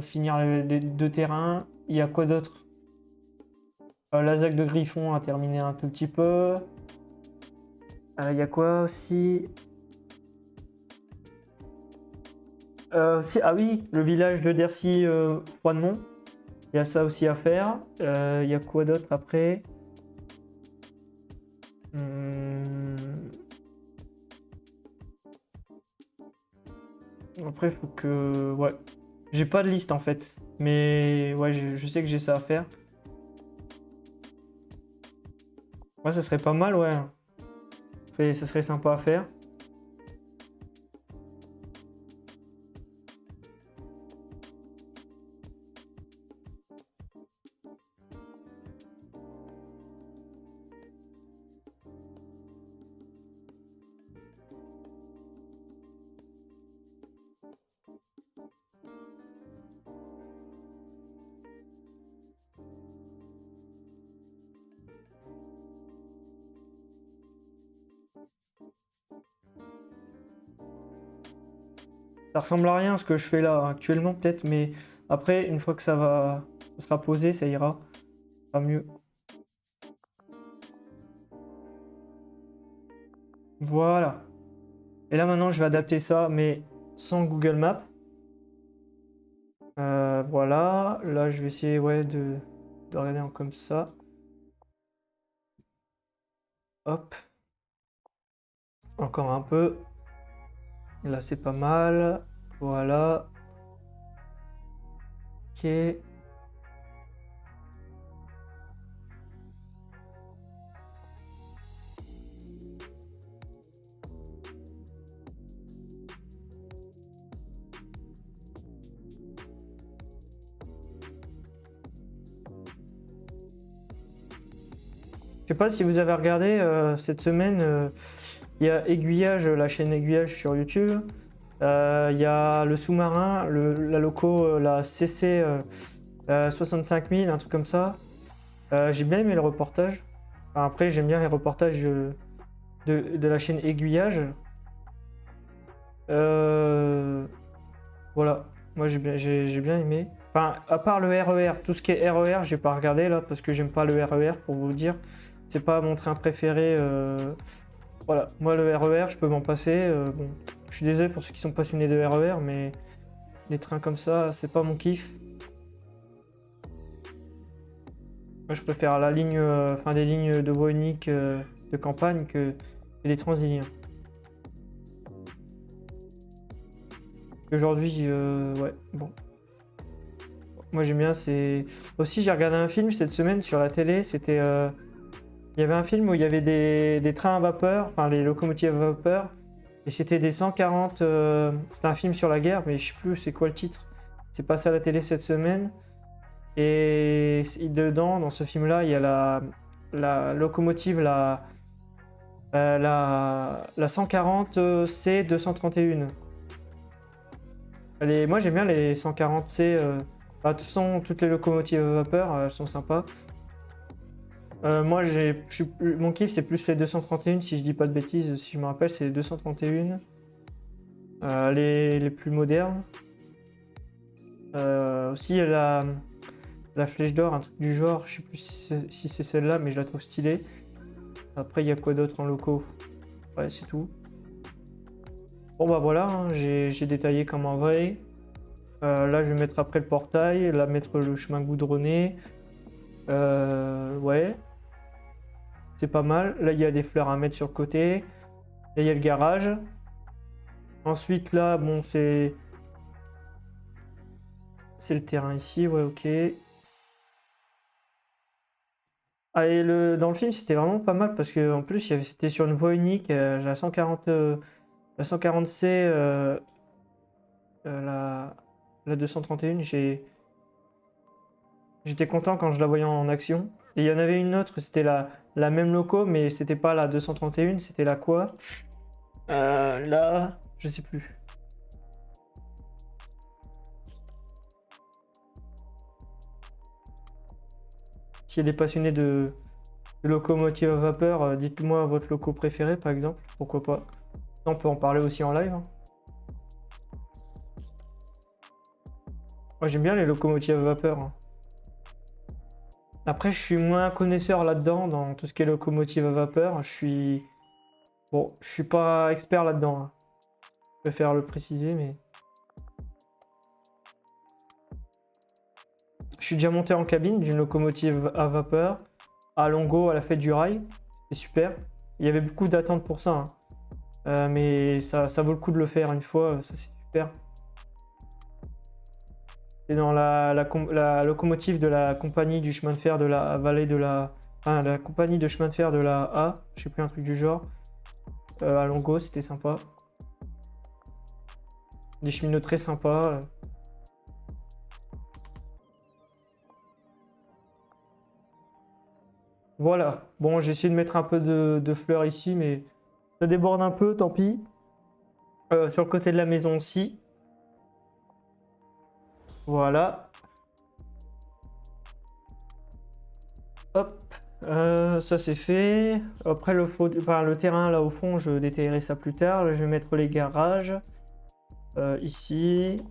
finir les 2 terrains. Il y a quoi d'autre? La ZAC de Griffon a terminé un tout petit peu. Il y a quoi aussi? Ah oui, le village de Dercy Froidemont. Il y a ça aussi à faire. Il y a quoi d'autre après? Après, il faut que... Ouais. J'ai pas de liste en fait. Mais ouais, je sais que j'ai ça à faire. Ouais, ça serait pas mal, ouais. Ça serait sympa à faire. Ça ressemble à rien ce que je fais là actuellement peut-être, mais après, une fois que ça sera posé, ça ira. Ça sera mieux. Voilà. Et là maintenant, je vais adapter ça, mais sans Google Maps. Voilà. Là, je vais essayer ouais, de regarder comme ça. Hop. Encore un peu. Là, c'est pas mal. Voilà. Ok. Je sais pas si vous avez regardé cette semaine, il y a Aiguillage, la chaîne Aiguillage sur YouTube. Il y a le sous-marin, la loco, la CC 65 000, un truc comme ça. J'ai bien aimé le reportage. Enfin, après, j'aime bien les reportages de la chaîne Aiguillage. Voilà, moi j'ai bien aimé. Enfin, à part le RER, tout ce qui est RER, j'ai pas regardé là parce que j'aime pas le RER pour vous dire. C'est pas mon train préféré. Voilà, moi le RER, je peux m'en passer. Bon, je suis désolé pour ceux qui sont passionnés de RER, mais des trains comme ça, c'est pas mon kiff. Moi, je préfère la ligne, enfin des lignes de voie unique de campagne que des Transiliens. Aujourd'hui, ouais, bon. Moi j'aime bien, c'est... Aussi j'ai regardé un film cette semaine sur la télé, c'était... Il y avait un film où il y avait des trains à vapeur, enfin les locomotives à vapeur, et c'était des 140... C'était un film sur la guerre, mais je sais plus c'est quoi le titre. C'est passé à la télé cette semaine. Et dedans, dans ce film-là, il y a la locomotive, la 140 C 231. Moi j'aime bien les 140 C. De toute façon, toutes les locomotives à vapeur, elles sont sympas. Moi, mon kiff, c'est plus les 231, si je dis pas de bêtises, si je me rappelle, c'est les 231. Les plus modernes. Aussi, la flèche d'or, un truc du genre, je sais plus si c'est celle-là, mais je la trouve stylée. Après, il y a quoi d'autre en locaux? Ouais, c'est tout. Bon, bah voilà, hein, j'ai détaillé comme un vrai. Là, je vais mettre après le portail, là, mettre le chemin goudronné. Ouais. C'est pas mal. Là, il y a des fleurs à mettre sur le côté. Là, il y a le garage. Ensuite, là, bon, c'est le terrain ici, ouais, ok. Ah, et dans le film, c'était vraiment pas mal parce qu'en plus, c'était sur une voie unique, la 140, la 140C, la 231, j'étais content quand je la voyais en action. Et il y en avait une autre, c'était la même loco, mais c'était pas la 231, c'était la quoi? Là, je sais plus. S'il y a des passionnés de locomotive à vapeur, dites-moi votre loco préféré par exemple, pourquoi pas. On peut en parler aussi en live, hein. Moi, j'aime bien les locomotives à vapeur, hein. Après, je suis moins connaisseur là-dedans, dans tout ce qui est locomotive à vapeur. Bon, je suis pas expert là-dedans, hein. Je préfère le préciser, mais... Je suis déjà monté en cabine d'une locomotive à vapeur à Longo à la fête du rail. C'est super. Il y avait beaucoup d'attentes pour ça, hein. Mais ça vaut le coup de le faire une fois, ça c'est super. C'est dans la locomotive de la compagnie du chemin de fer de la vallée de la... Enfin, la compagnie de chemin de fer de la A, je sais plus, un truc du genre. À Longo, c'était sympa. Des cheminots très sympas. Voilà. Bon, j'ai essayé de mettre un peu de fleurs ici, mais ça déborde un peu, tant pis. Sur le côté de la maison aussi. Voilà. Hop. Ça c'est fait. Après le terrain là au fond, je détaillerai ça plus tard. Là, je vais mettre les garages. Ici.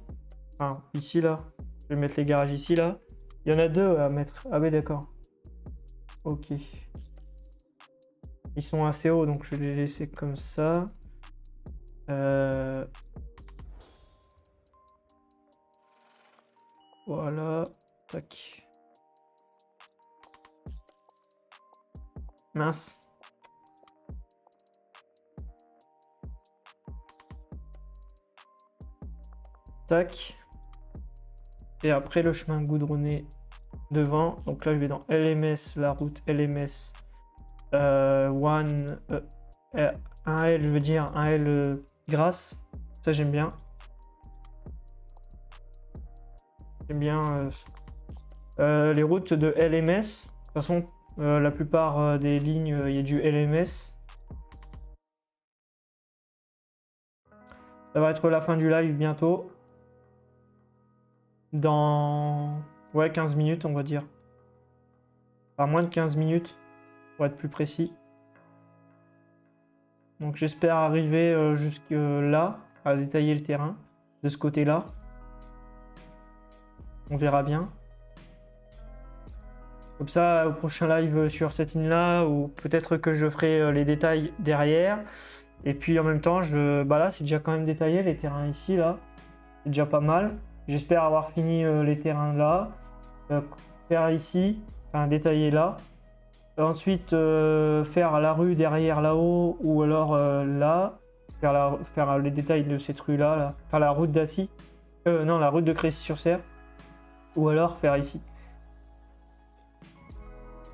Enfin, ici là. Je vais mettre les garages ici là. Il y en a deux à mettre. Ah oui, d'accord. Ok. Ils sont assez hauts, donc je vais les laisser comme ça. Voilà. Tac. Mince. Tac. Et après le chemin goudronné devant. Donc là je vais dans LMS, la route LMS. Un L, je veux dire, un L grasse. Ça j'aime bien. J'aime bien les routes de LMS. De toute façon, la plupart des lignes, il y a du LMS. Ça va être la fin du live bientôt. Dans 15 minutes, on va dire. Enfin, moins de 15 minutes, pour être plus précis. Donc j'espère arriver jusque là, à détailler le terrain, de ce côté-là. On verra bien. Comme ça, au prochain live sur cette ligne-là, ou peut-être que je ferai les détails derrière. Et puis en même temps, bah là, c'est déjà quand même détaillé, les terrains ici, là. C'est déjà pas mal. J'espère avoir fini les terrains là. Faire ici, enfin détailler là. Ensuite, faire la rue derrière là-haut, ou alors là. Faire les détails de cette rue-là, là. Faire la route d'Assy. Non, la route de Crécy-sur-Serre. Ou alors faire ici.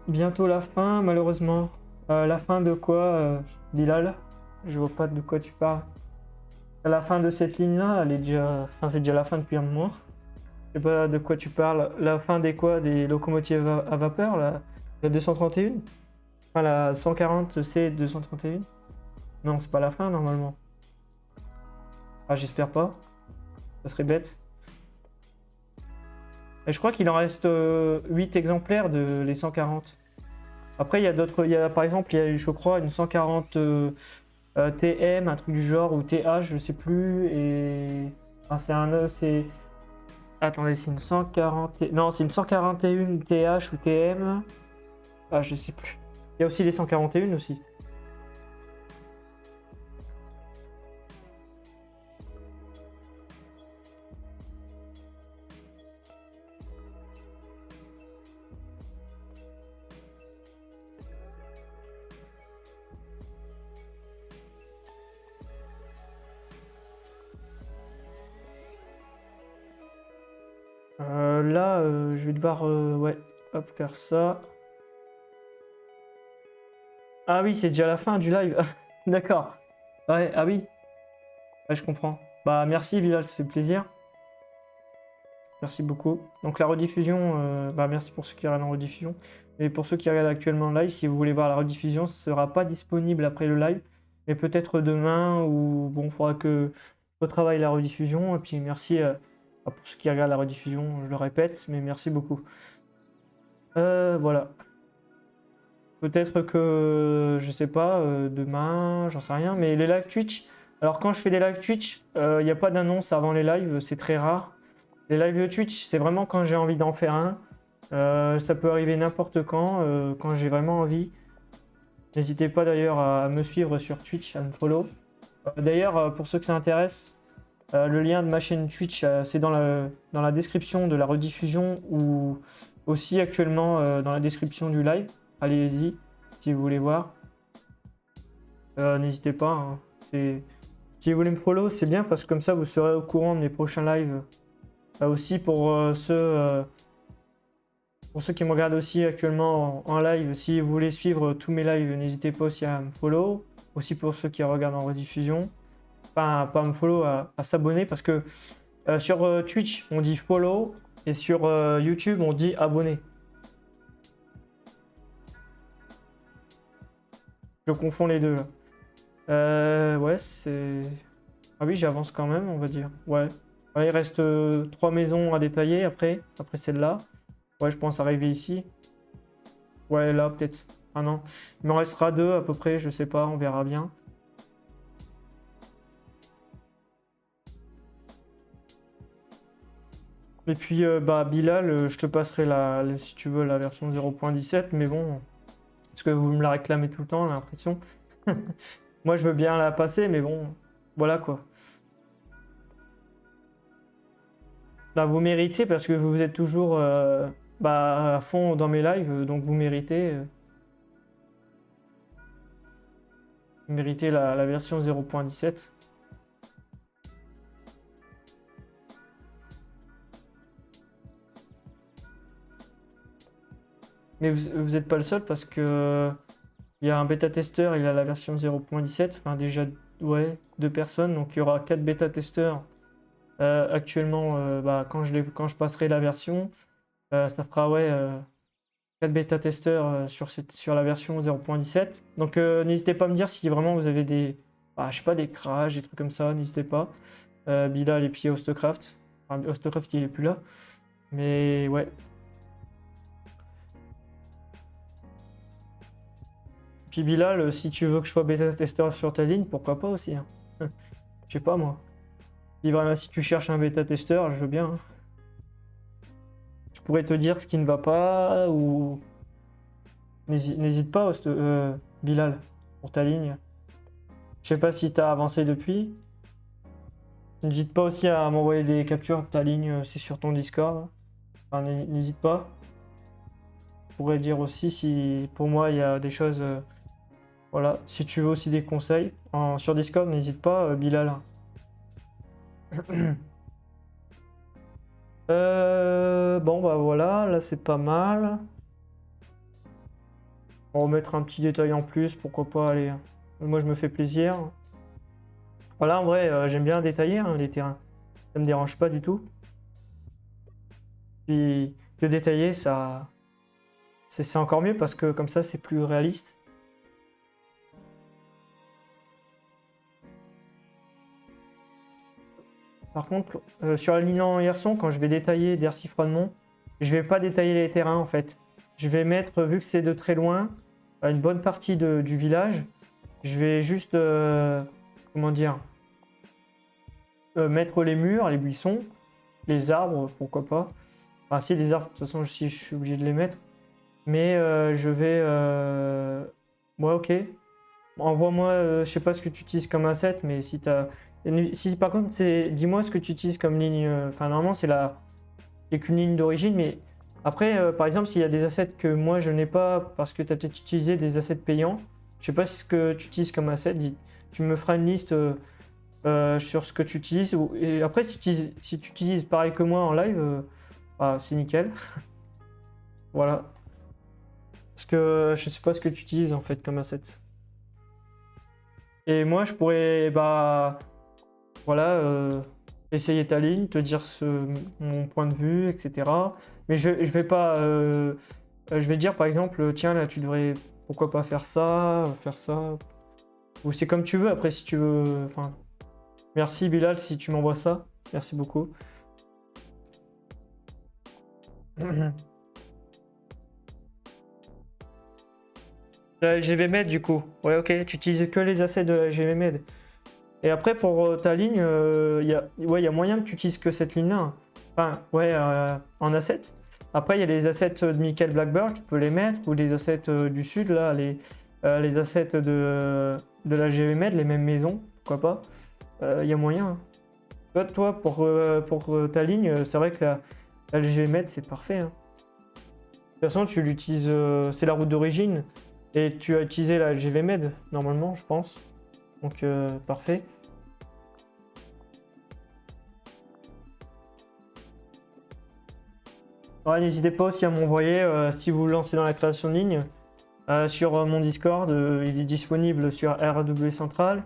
Bientôt la fin, malheureusement. La fin de quoi, Bilal? Je vois pas de quoi tu parles. La fin de cette ligne-là, elle est déjà... Enfin, c'est déjà la fin depuis un moment. Je sais pas de quoi tu parles. La fin des quoi? Des locomotives à vapeur, la 231? Enfin, la 140C 231? Non, c'est pas la fin, normalement. Ah, j'espère pas. Ça serait bête. Et je crois qu'il en reste 8 exemplaires de les 140. Après, il y a d'autres... Par exemple, il y a, je crois, une 140... TM, un truc du genre, ou TH, je sais plus, et... Enfin, c'est... Attendez, c'est une 140... Non, c'est une 141 TH ou TM. Ah, je sais plus. Il y a aussi les 141 aussi. Là, je vais devoir ouais, hop, faire ça. Ah oui, c'est déjà la fin du live. D'accord. Ouais, ah oui. Ouais, je comprends. Bah merci Bilal, ça fait plaisir. Merci beaucoup. Donc la rediffusion, bah merci pour ceux qui regardent en rediffusion. Et pour ceux qui regardent actuellement le live, si vous voulez voir la rediffusion, ce ne sera pas disponible après le live. Mais peut-être demain, ou bon, il faudra que je retravaille la rediffusion. Et puis merci pour ceux qui regardent la rediffusion, je le répète, mais merci beaucoup. Voilà. Peut-être que, je sais pas, demain, j'en sais rien, mais les live Twitch. Alors quand je fais des live Twitch, il n'y a pas d'annonce avant les lives, c'est très rare. Les lives Twitch, c'est vraiment quand j'ai envie d'en faire un. Ça peut arriver n'importe quand j'ai vraiment envie. N'hésitez pas d'ailleurs à me suivre sur Twitch, à me follow. D'ailleurs, pour ceux que ça intéresse, le lien de ma chaîne Twitch, c'est dans la description de la rediffusion ou aussi actuellement dans la description du live. Allez-y si vous voulez voir. N'hésitez pas. Hein. Si vous voulez me follow, c'est bien parce que comme ça vous serez au courant de mes prochains lives. Aussi pour ceux qui me regardent aussi actuellement en live, si vous voulez suivre tous mes lives, n'hésitez pas aussi à me follow. Aussi pour ceux qui regardent en rediffusion. Enfin, pas à me follow, à s'abonner parce que sur Twitch, on dit follow et sur YouTube, on dit abonner. Je confonds les deux là. Ouais, c'est... Ah oui, j'avance quand même, on va dire. Ouais. Voilà, il reste 3 maisons à détailler après celle-là. Ouais, je pense arriver ici. Ouais, là, peut-être. Ah non. Il m'en restera 2 à peu près, je sais pas, on verra bien. Et puis, Bilal, je te passerai si tu veux la version 0.17, mais bon, parce que vous me la réclamez tout le temps, j'ai l'impression. Moi, je veux bien la passer, mais bon, voilà quoi. Là, vous méritez parce que vous êtes toujours à fond dans mes lives, donc vous méritez. Vous méritez la version 0.17. Mais vous n'êtes pas le seul parce que il y a un bêta-testeur, il a la version 0.17. Enfin, déjà, ouais, 2 personnes. Donc, il y aura 4 bêta-testeurs actuellement quand je passerai la version. Ça fera, ouais, 4 bêta-testeurs sur la version 0.17. Donc, n'hésitez pas à me dire si vraiment vous avez je sais pas, des crashs, des trucs comme ça. N'hésitez pas. Bilal et puis Hostcraft. Enfin, Hostcraft, il est plus là. Mais ouais. Puis Bilal, si tu veux que je sois bêta-testeur sur ta ligne, pourquoi pas aussi. Hein. Je sais pas moi. Si tu cherches un bêta-testeur, je veux bien. Hein. Je pourrais te dire ce qui ne va pas ou... N'hésite pas, Bilal, pour ta ligne. Je sais pas si tu as avancé depuis. N'hésite pas aussi à m'envoyer des captures de ta ligne, c'est sur ton Discord. Enfin, n'hésite pas. Je pourrais dire aussi si pour moi il y a des choses... Voilà, si tu veux aussi des conseils sur Discord, n'hésite pas, Bilal. Bon, bah voilà, là c'est pas mal. On va remettre un petit détail en plus, pourquoi pas, allez. Moi je me fais plaisir. Voilà, en vrai, j'aime bien détailler hein, les terrains. Ça me dérange pas du tout. Puis de détailler, ça, c'est encore mieux parce que comme ça c'est plus réaliste. Par contre, sur l'alignement Yerson, quand je vais détailler Dercy Froidemont, je vais pas détailler les terrains en fait. Je vais mettre, vu que c'est de très loin, une bonne partie du village, je vais juste, comment dire, mettre les murs, les buissons, les arbres, pourquoi pas. Enfin si, les arbres, de toute façon, si je suis obligé de les mettre. Mais je vais... Ouais, ok. Envoie-moi, je sais pas ce que tu utilises comme asset, mais si t'as... Si par contre, dis-moi ce que tu utilises comme ligne. Enfin, normalement, c'est qu'une ligne d'origine, mais après, par exemple, s'il y a des assets que moi je n'ai pas parce que tu as peut-être utilisé des assets payants, je sais pas ce que tu utilises comme asset. Tu me feras une liste sur ce que tu utilises. Et après, si tu utilises pareil que moi en live, c'est nickel. Voilà. Parce que je sais pas ce que tu utilises en fait comme asset. Et moi, je pourrais, voilà, essayer ta ligne, te dire mon point de vue, etc. Mais je vais pas... je vais dire par exemple, tiens là tu devrais pourquoi pas faire ça. Ou c'est comme tu veux, après si tu veux... Enfin, merci Bilal si tu m'envoies ça. Merci beaucoup. La LGVMed du coup. Ouais ok, tu utilises que les assets de la LGVMed. Et après pour ta ligne, il y a moyen que tu utilises que cette ligne-là. Hein. Enfin, ouais, en asset. Après, il y a les assets de Michael Blackbird, tu peux les mettre, ou les assets du sud, là, les assets de la GVMed, les mêmes maisons, pourquoi pas. Il y a moyen. Hein. Toi pour ta ligne, c'est vrai que la GVMed, c'est parfait. Hein. De toute façon, tu l'utilises, c'est la route d'origine, et tu as utilisé la GVMed, normalement, je pense. Donc, parfait. Ouais, n'hésitez pas aussi à m'envoyer si vous vous lancez dans la création de ligne sur mon Discord. Il est disponible sur RW Central.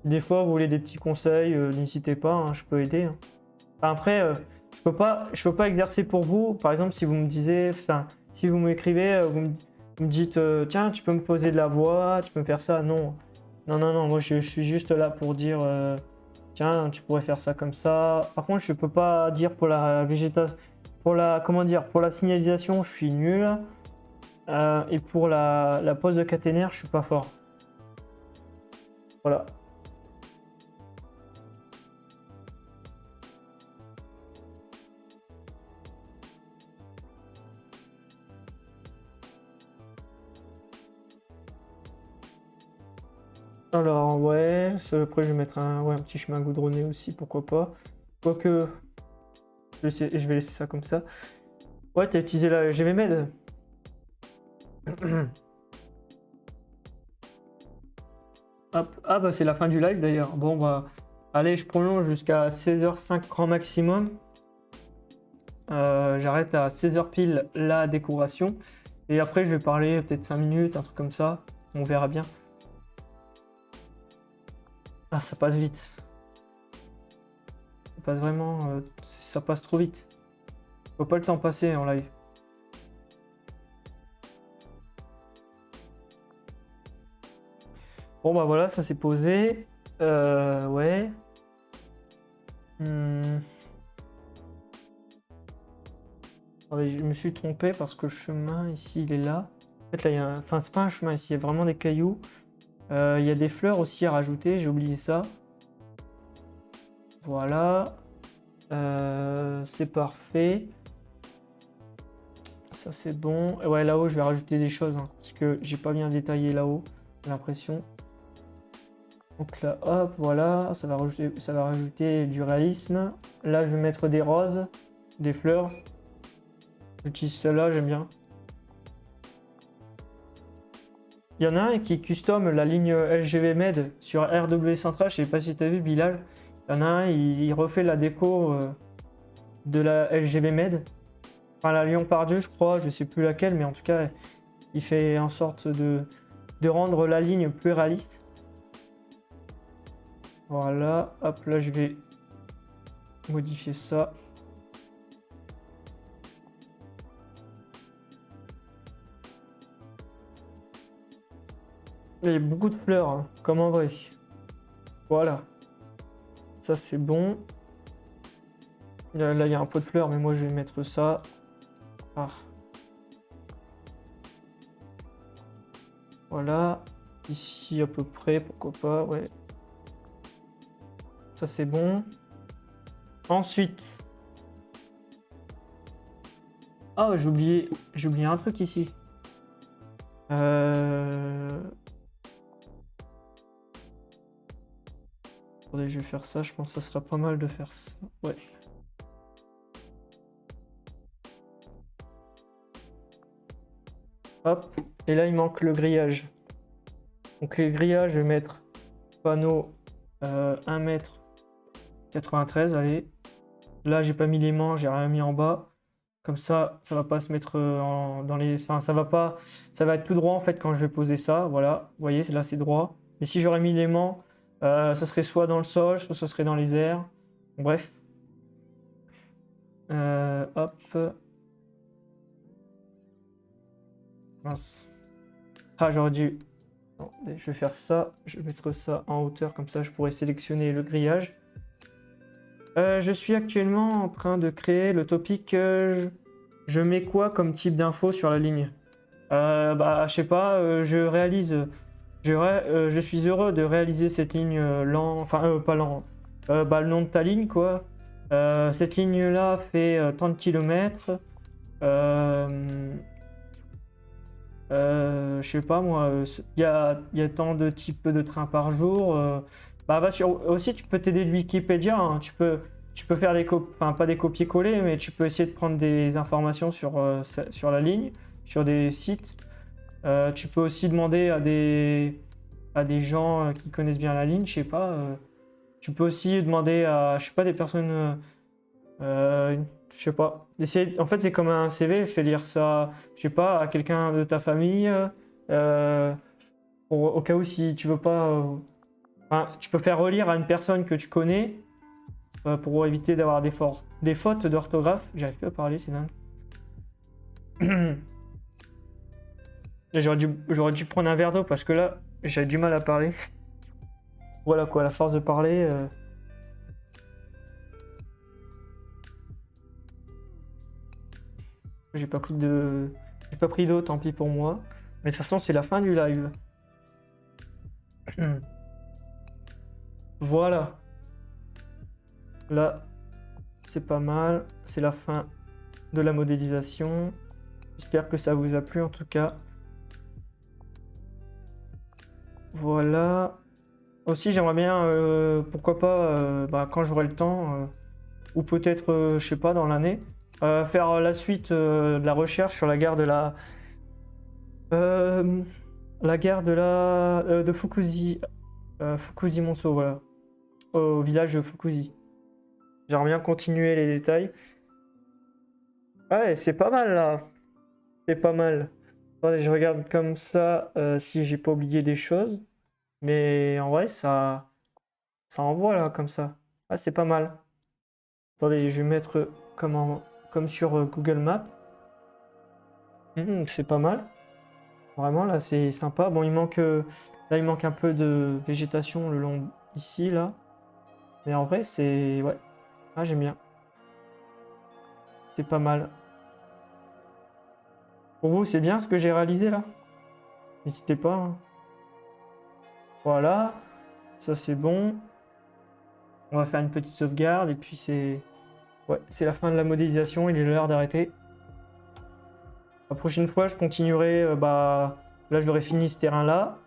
Des fois, vous voulez des petits conseils, n'hésitez pas, hein, je peux aider. Hein. Après, je peux pas exercer pour vous. Par exemple, si vous me disiez, si vous m'écrivez, vous me dites, tiens, tu peux me poser de la voix, tu peux me faire ça. Non, non, moi je suis juste là pour dire, tiens, tu pourrais faire ça comme ça. Par contre, je peux pas dire pour la végétation. Pour la signalisation, je suis nul. Et pour la pose de caténaire, je suis pas fort. Voilà. Alors, ouais, après je vais mettre un petit chemin goudronné aussi, pourquoi pas. Quoique, je vais laisser ça comme ça. Ouais, t'as utilisé la GVMed. Hop. Ah bah c'est la fin du live d'ailleurs. Bon bah, allez, je prolonge jusqu'à 16h05 grand maximum. J'arrête à 16h pile la décoration. Et après, je vais parler peut-être 5 minutes, un truc comme ça. On verra bien. Ah, ça passe vite. Ça passe vraiment... ça passe trop vite. Faut pas le temps passer en live. Bon bah voilà, ça s'est posé. Ouais. Attendez, je me suis trompé parce que le chemin ici, il est là. En fait, là, il y a enfin, c'est pas un chemin ici, il y a vraiment des cailloux. Il y a des fleurs aussi à rajouter, j'ai oublié ça. Voilà. C'est parfait. Ça, c'est bon. Et ouais, là-haut, je vais rajouter des choses, hein, parce que j'ai pas bien détaillé là-haut, j'ai l'impression. Donc là, hop, voilà, ça va rajouter du réalisme. Là, je vais mettre des roses, des fleurs. J'utilise celle-là, j'aime bien. Il y en a un qui custom la ligne LGV Med sur RW Central. Je sais pas si tu as vu, Bilal. Il y en a un, il refait la déco de la LGV Med. Enfin, la Lyon-Pardieu, je crois, je sais plus laquelle, mais en tout cas, il fait en sorte de rendre la ligne plus réaliste. Voilà, hop, là, je vais modifier ça. Il y a beaucoup de fleurs, hein, comme en vrai. Voilà. Ça, c'est bon. Là, il y a un pot de fleurs, mais moi, je vais mettre ça. Ah. Voilà. Ici, à peu près, pourquoi pas, ouais. Ça, c'est bon. Ensuite. Ah, j'ai oublié un truc ici. Attendez, je vais faire ça. Je pense que ça sera pas mal de faire ça. Ouais. Hop. Et là, il manque le grillage. Donc, les grillages, je vais mettre panneau 1,93 m. Allez. Là, j'ai pas mis l'aimant, j'ai rien mis en bas. Comme ça va pas se mettre dans les... Enfin, ça va être tout droit en fait quand je vais poser ça. Voilà, vous voyez, là c'est droit. Mais si j'aurais mis l'aimant, ça serait soit dans le sol, soit ça serait dans les airs. Bref. Hop. Mince. Ah, j'aurais dû... Non, je vais faire ça. Je vais mettre ça en hauteur, comme ça je pourrais sélectionner le grillage. Je suis actuellement en train de créer le topic. Je mets quoi comme type d'info sur la ligne? Bah, je sais pas. Je réalise. Je suis heureux de réaliser cette ligne lent. Enfin, pas lent. Bah, le nom de ta ligne, quoi. Cette ligne-là fait tant de kilomètres. Je sais pas moi, il y a tant de types de trains par jour. Bah, aussi, tu peux t'aider de Wikipédia, hein. Tu peux faire enfin, pas des copier-coller, mais tu peux essayer de prendre des informations sur la ligne, sur des sites. Tu peux aussi demander à des gens qui connaissent bien la ligne, je sais pas. Tu peux aussi demander à, je sais pas, des personnes, je sais pas. En fait, c'est comme un CV, fais lire ça, je sais pas, à quelqu'un de ta famille, au cas où si tu veux pas. Enfin, tu peux faire relire à une personne que tu connais pour éviter d'avoir des fautes d'orthographe. J'arrive plus à parler, c'est dingue. J'aurais dû prendre un verre d'eau parce que là, j'ai du mal à parler. Voilà quoi, la force de parler. J'ai pas pris d'eau, tant pis pour moi. Mais de toute façon, c'est la fin du live. Voilà. Là, c'est pas mal. C'est la fin de la modélisation. J'espère que ça vous a plu en tout cas. Voilà. Aussi, j'aimerais bien, pourquoi pas, quand j'aurai le temps, ou peut-être, je sais pas, dans l'année, faire la suite de la recherche sur la gare de de Fukusi, Fukusi-Monso, voilà, au village de Fukusi. J'aimerais bien continuer les détails. Ouais, c'est pas mal là. C'est pas mal. Attendez, je regarde comme ça si j'ai pas oublié des choses. Mais en vrai, ça envoie là comme ça. Ah, c'est pas mal. Attendez, je vais mettre comme sur Google Maps. C'est pas mal. Vraiment, là, c'est sympa. Bon, là, il manque un peu de végétation le long ici, là. Mais en vrai, c'est... Ouais. Ah, j'aime bien. C'est pas mal. Pour vous, c'est bien ce que j'ai réalisé, là? N'hésitez pas, hein. Voilà. Ça, c'est bon. On va faire une petite sauvegarde. Et puis, c'est... Ouais, c'est la fin de la modélisation. Il est l'heure d'arrêter. La prochaine fois, je continuerai... là, j'aurai fini ce terrain-là.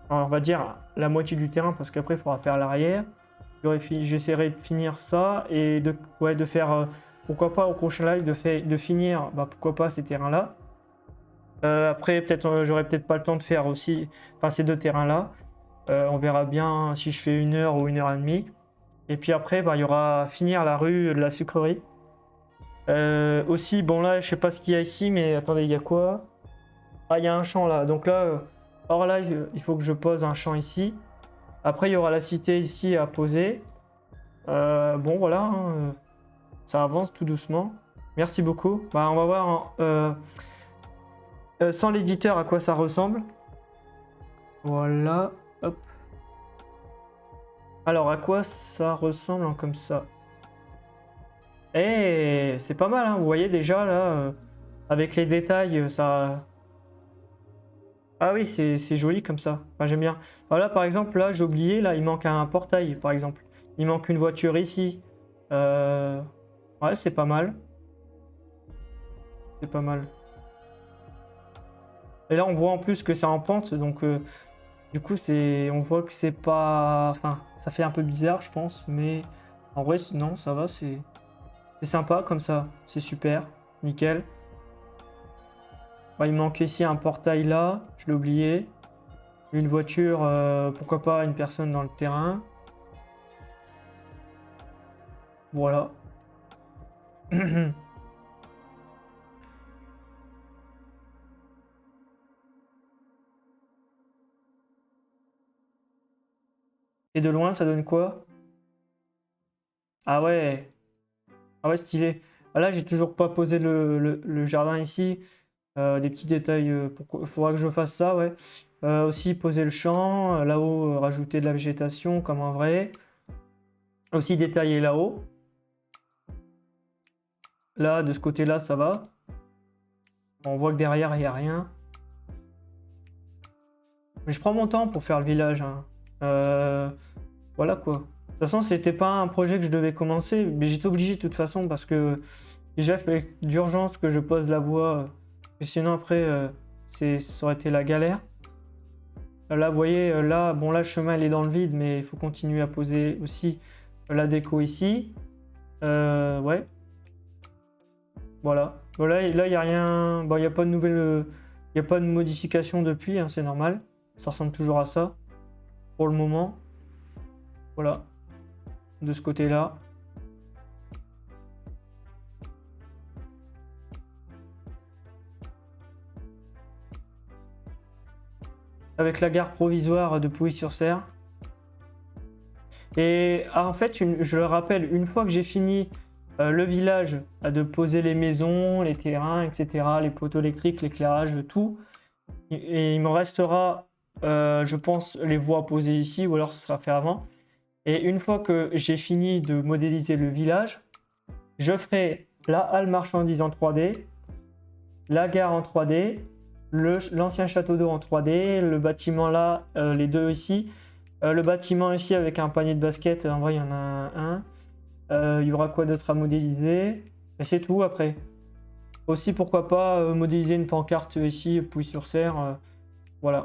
Alors, on va dire la moitié du terrain parce qu'après il faudra faire l'arrière. J'essaierai de finir ça et de faire, pourquoi pas au prochain live, de finir, pourquoi pas ces terrains-là. Après, peut-être, j'aurai peut-être pas le temps de faire aussi, enfin ces deux terrains-là. On verra bien si je fais 1 heure ou 1 h 30. Et puis après, il y aura finir la rue de la sucrerie. Aussi, bon là, je sais pas ce qu'il y a ici, mais attendez, il y a quoi? Ah, il y a un champ là. Donc là, hors live, il faut que je pose un champ ici. Après, il y aura la cité ici à poser. Bon, voilà. Hein, ça avance tout doucement. Merci beaucoup. On va voir sans l'éditeur à quoi ça ressemble. Voilà. Hop. Alors, à quoi ça ressemble comme ça? Eh, c'est pas mal, hein. Vous voyez déjà là, avec les détails, ça... Ah oui, c'est joli comme ça. Enfin, j'aime bien. Voilà, par exemple, là, j'ai oublié, là, il manque un portail, par exemple. Il manque une voiture ici. Ouais, c'est pas mal. C'est pas mal. Et là, on voit en plus que c'est en pente, donc du coup, on voit que c'est pas... Enfin, ça fait un peu bizarre, je pense, mais en vrai, non, ça va, c'est sympa comme ça. C'est super, nickel. Il manque ici un portail là, je l'ai oublié. Une voiture, pourquoi pas une personne dans le terrain. Voilà. Et de loin, ça donne quoi? Ah ouais. Ah ouais, stylé. Ah là, j'ai toujours pas posé le jardin ici. Des petits détails, il faudra que je fasse ça, ouais. Aussi poser le champ, là-haut, rajouter de la végétation comme en vrai. Aussi détailler là-haut. Là, de ce côté-là, ça va. On voit que derrière, il n'y a rien. Mais je prends mon temps pour faire le village, hein. Voilà quoi. toute façon, c'était pas un projet que je devais commencer, mais j'étais obligé de toute façon parce que déjà, il fallait d'urgence que je pose la voie, parce que sinon après, ça aurait été la galère. Là, vous voyez, là, bon, là, le chemin, il est dans le vide, mais il faut continuer à poser aussi la déco ici. Ouais. Voilà. Bon, là, il n'y a rien. Bon, il n'y a pas de nouvelle. Il n'y a pas de modification depuis, hein, c'est normal. Ça ressemble toujours à ça. Pour le moment. Voilà. De ce côté-là. Avec la gare provisoire de Pouilly-sur-Serre. Et en fait, je le rappelle, une fois que j'ai fini le village, de poser les maisons, les terrains, etc., les poteaux électriques, l'éclairage, tout, et il me restera, je pense, les voies posées ici, ou alors ce sera fait avant. Et une fois que j'ai fini de modéliser le village, je ferai la halle marchandise en 3D, la gare en 3D, l'ancien château d'eau en 3D, le bâtiment là, les deux ici, le bâtiment ici avec un panier de basket, en vrai il y en a un. Il y aura quoi d'autre à modéliser? Et c'est tout après. Aussi pourquoi pas modéliser une pancarte ici, Pouilly-sur-Serre, voilà.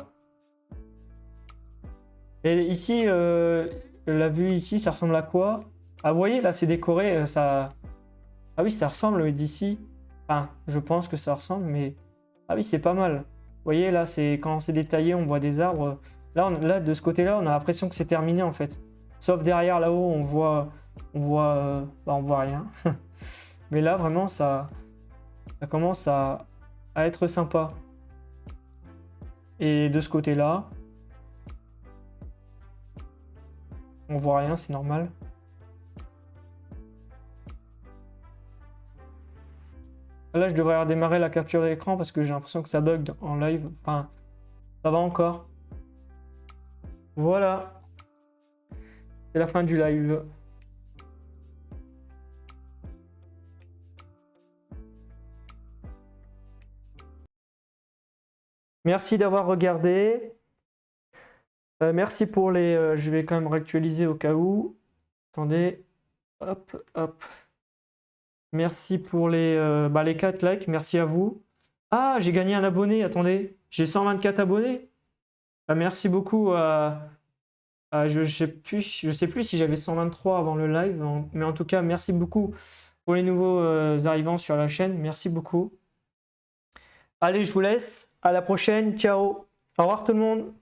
Et ici, la vue ici, ça ressemble à quoi? Ah, vous voyez, là, c'est décoré, ça... Ah oui, ça ressemble d'ici. Enfin, je pense que ça ressemble, mais... Ah oui, c'est pas mal. Vous voyez, là, c'est quand c'est détaillé, on voit des arbres. Là, là de ce côté-là, on a l'impression que c'est terminé, en fait. Sauf derrière, là-haut, on voit rien. Mais là, vraiment, ça commence à être sympa. Et de ce côté-là... On voit rien, c'est normal. Là, je devrais redémarrer la capture d'écran parce que j'ai l'impression que ça bug en live. Enfin, ça va encore. Voilà. C'est la fin du live. Merci d'avoir regardé. Merci pour les... je vais quand même réactualiser au cas où. Attendez. Hop, hop. Merci pour les 4 likes. Merci à vous. Ah, j'ai gagné un abonné. Attendez. J'ai 124 abonnés. Ah, merci beaucoup à... je sais plus si j'avais 123 avant le live. Mais en tout cas, merci beaucoup pour les nouveaux arrivants sur la chaîne. Merci beaucoup. Allez, je vous laisse. À la prochaine. Ciao. Au revoir tout le monde.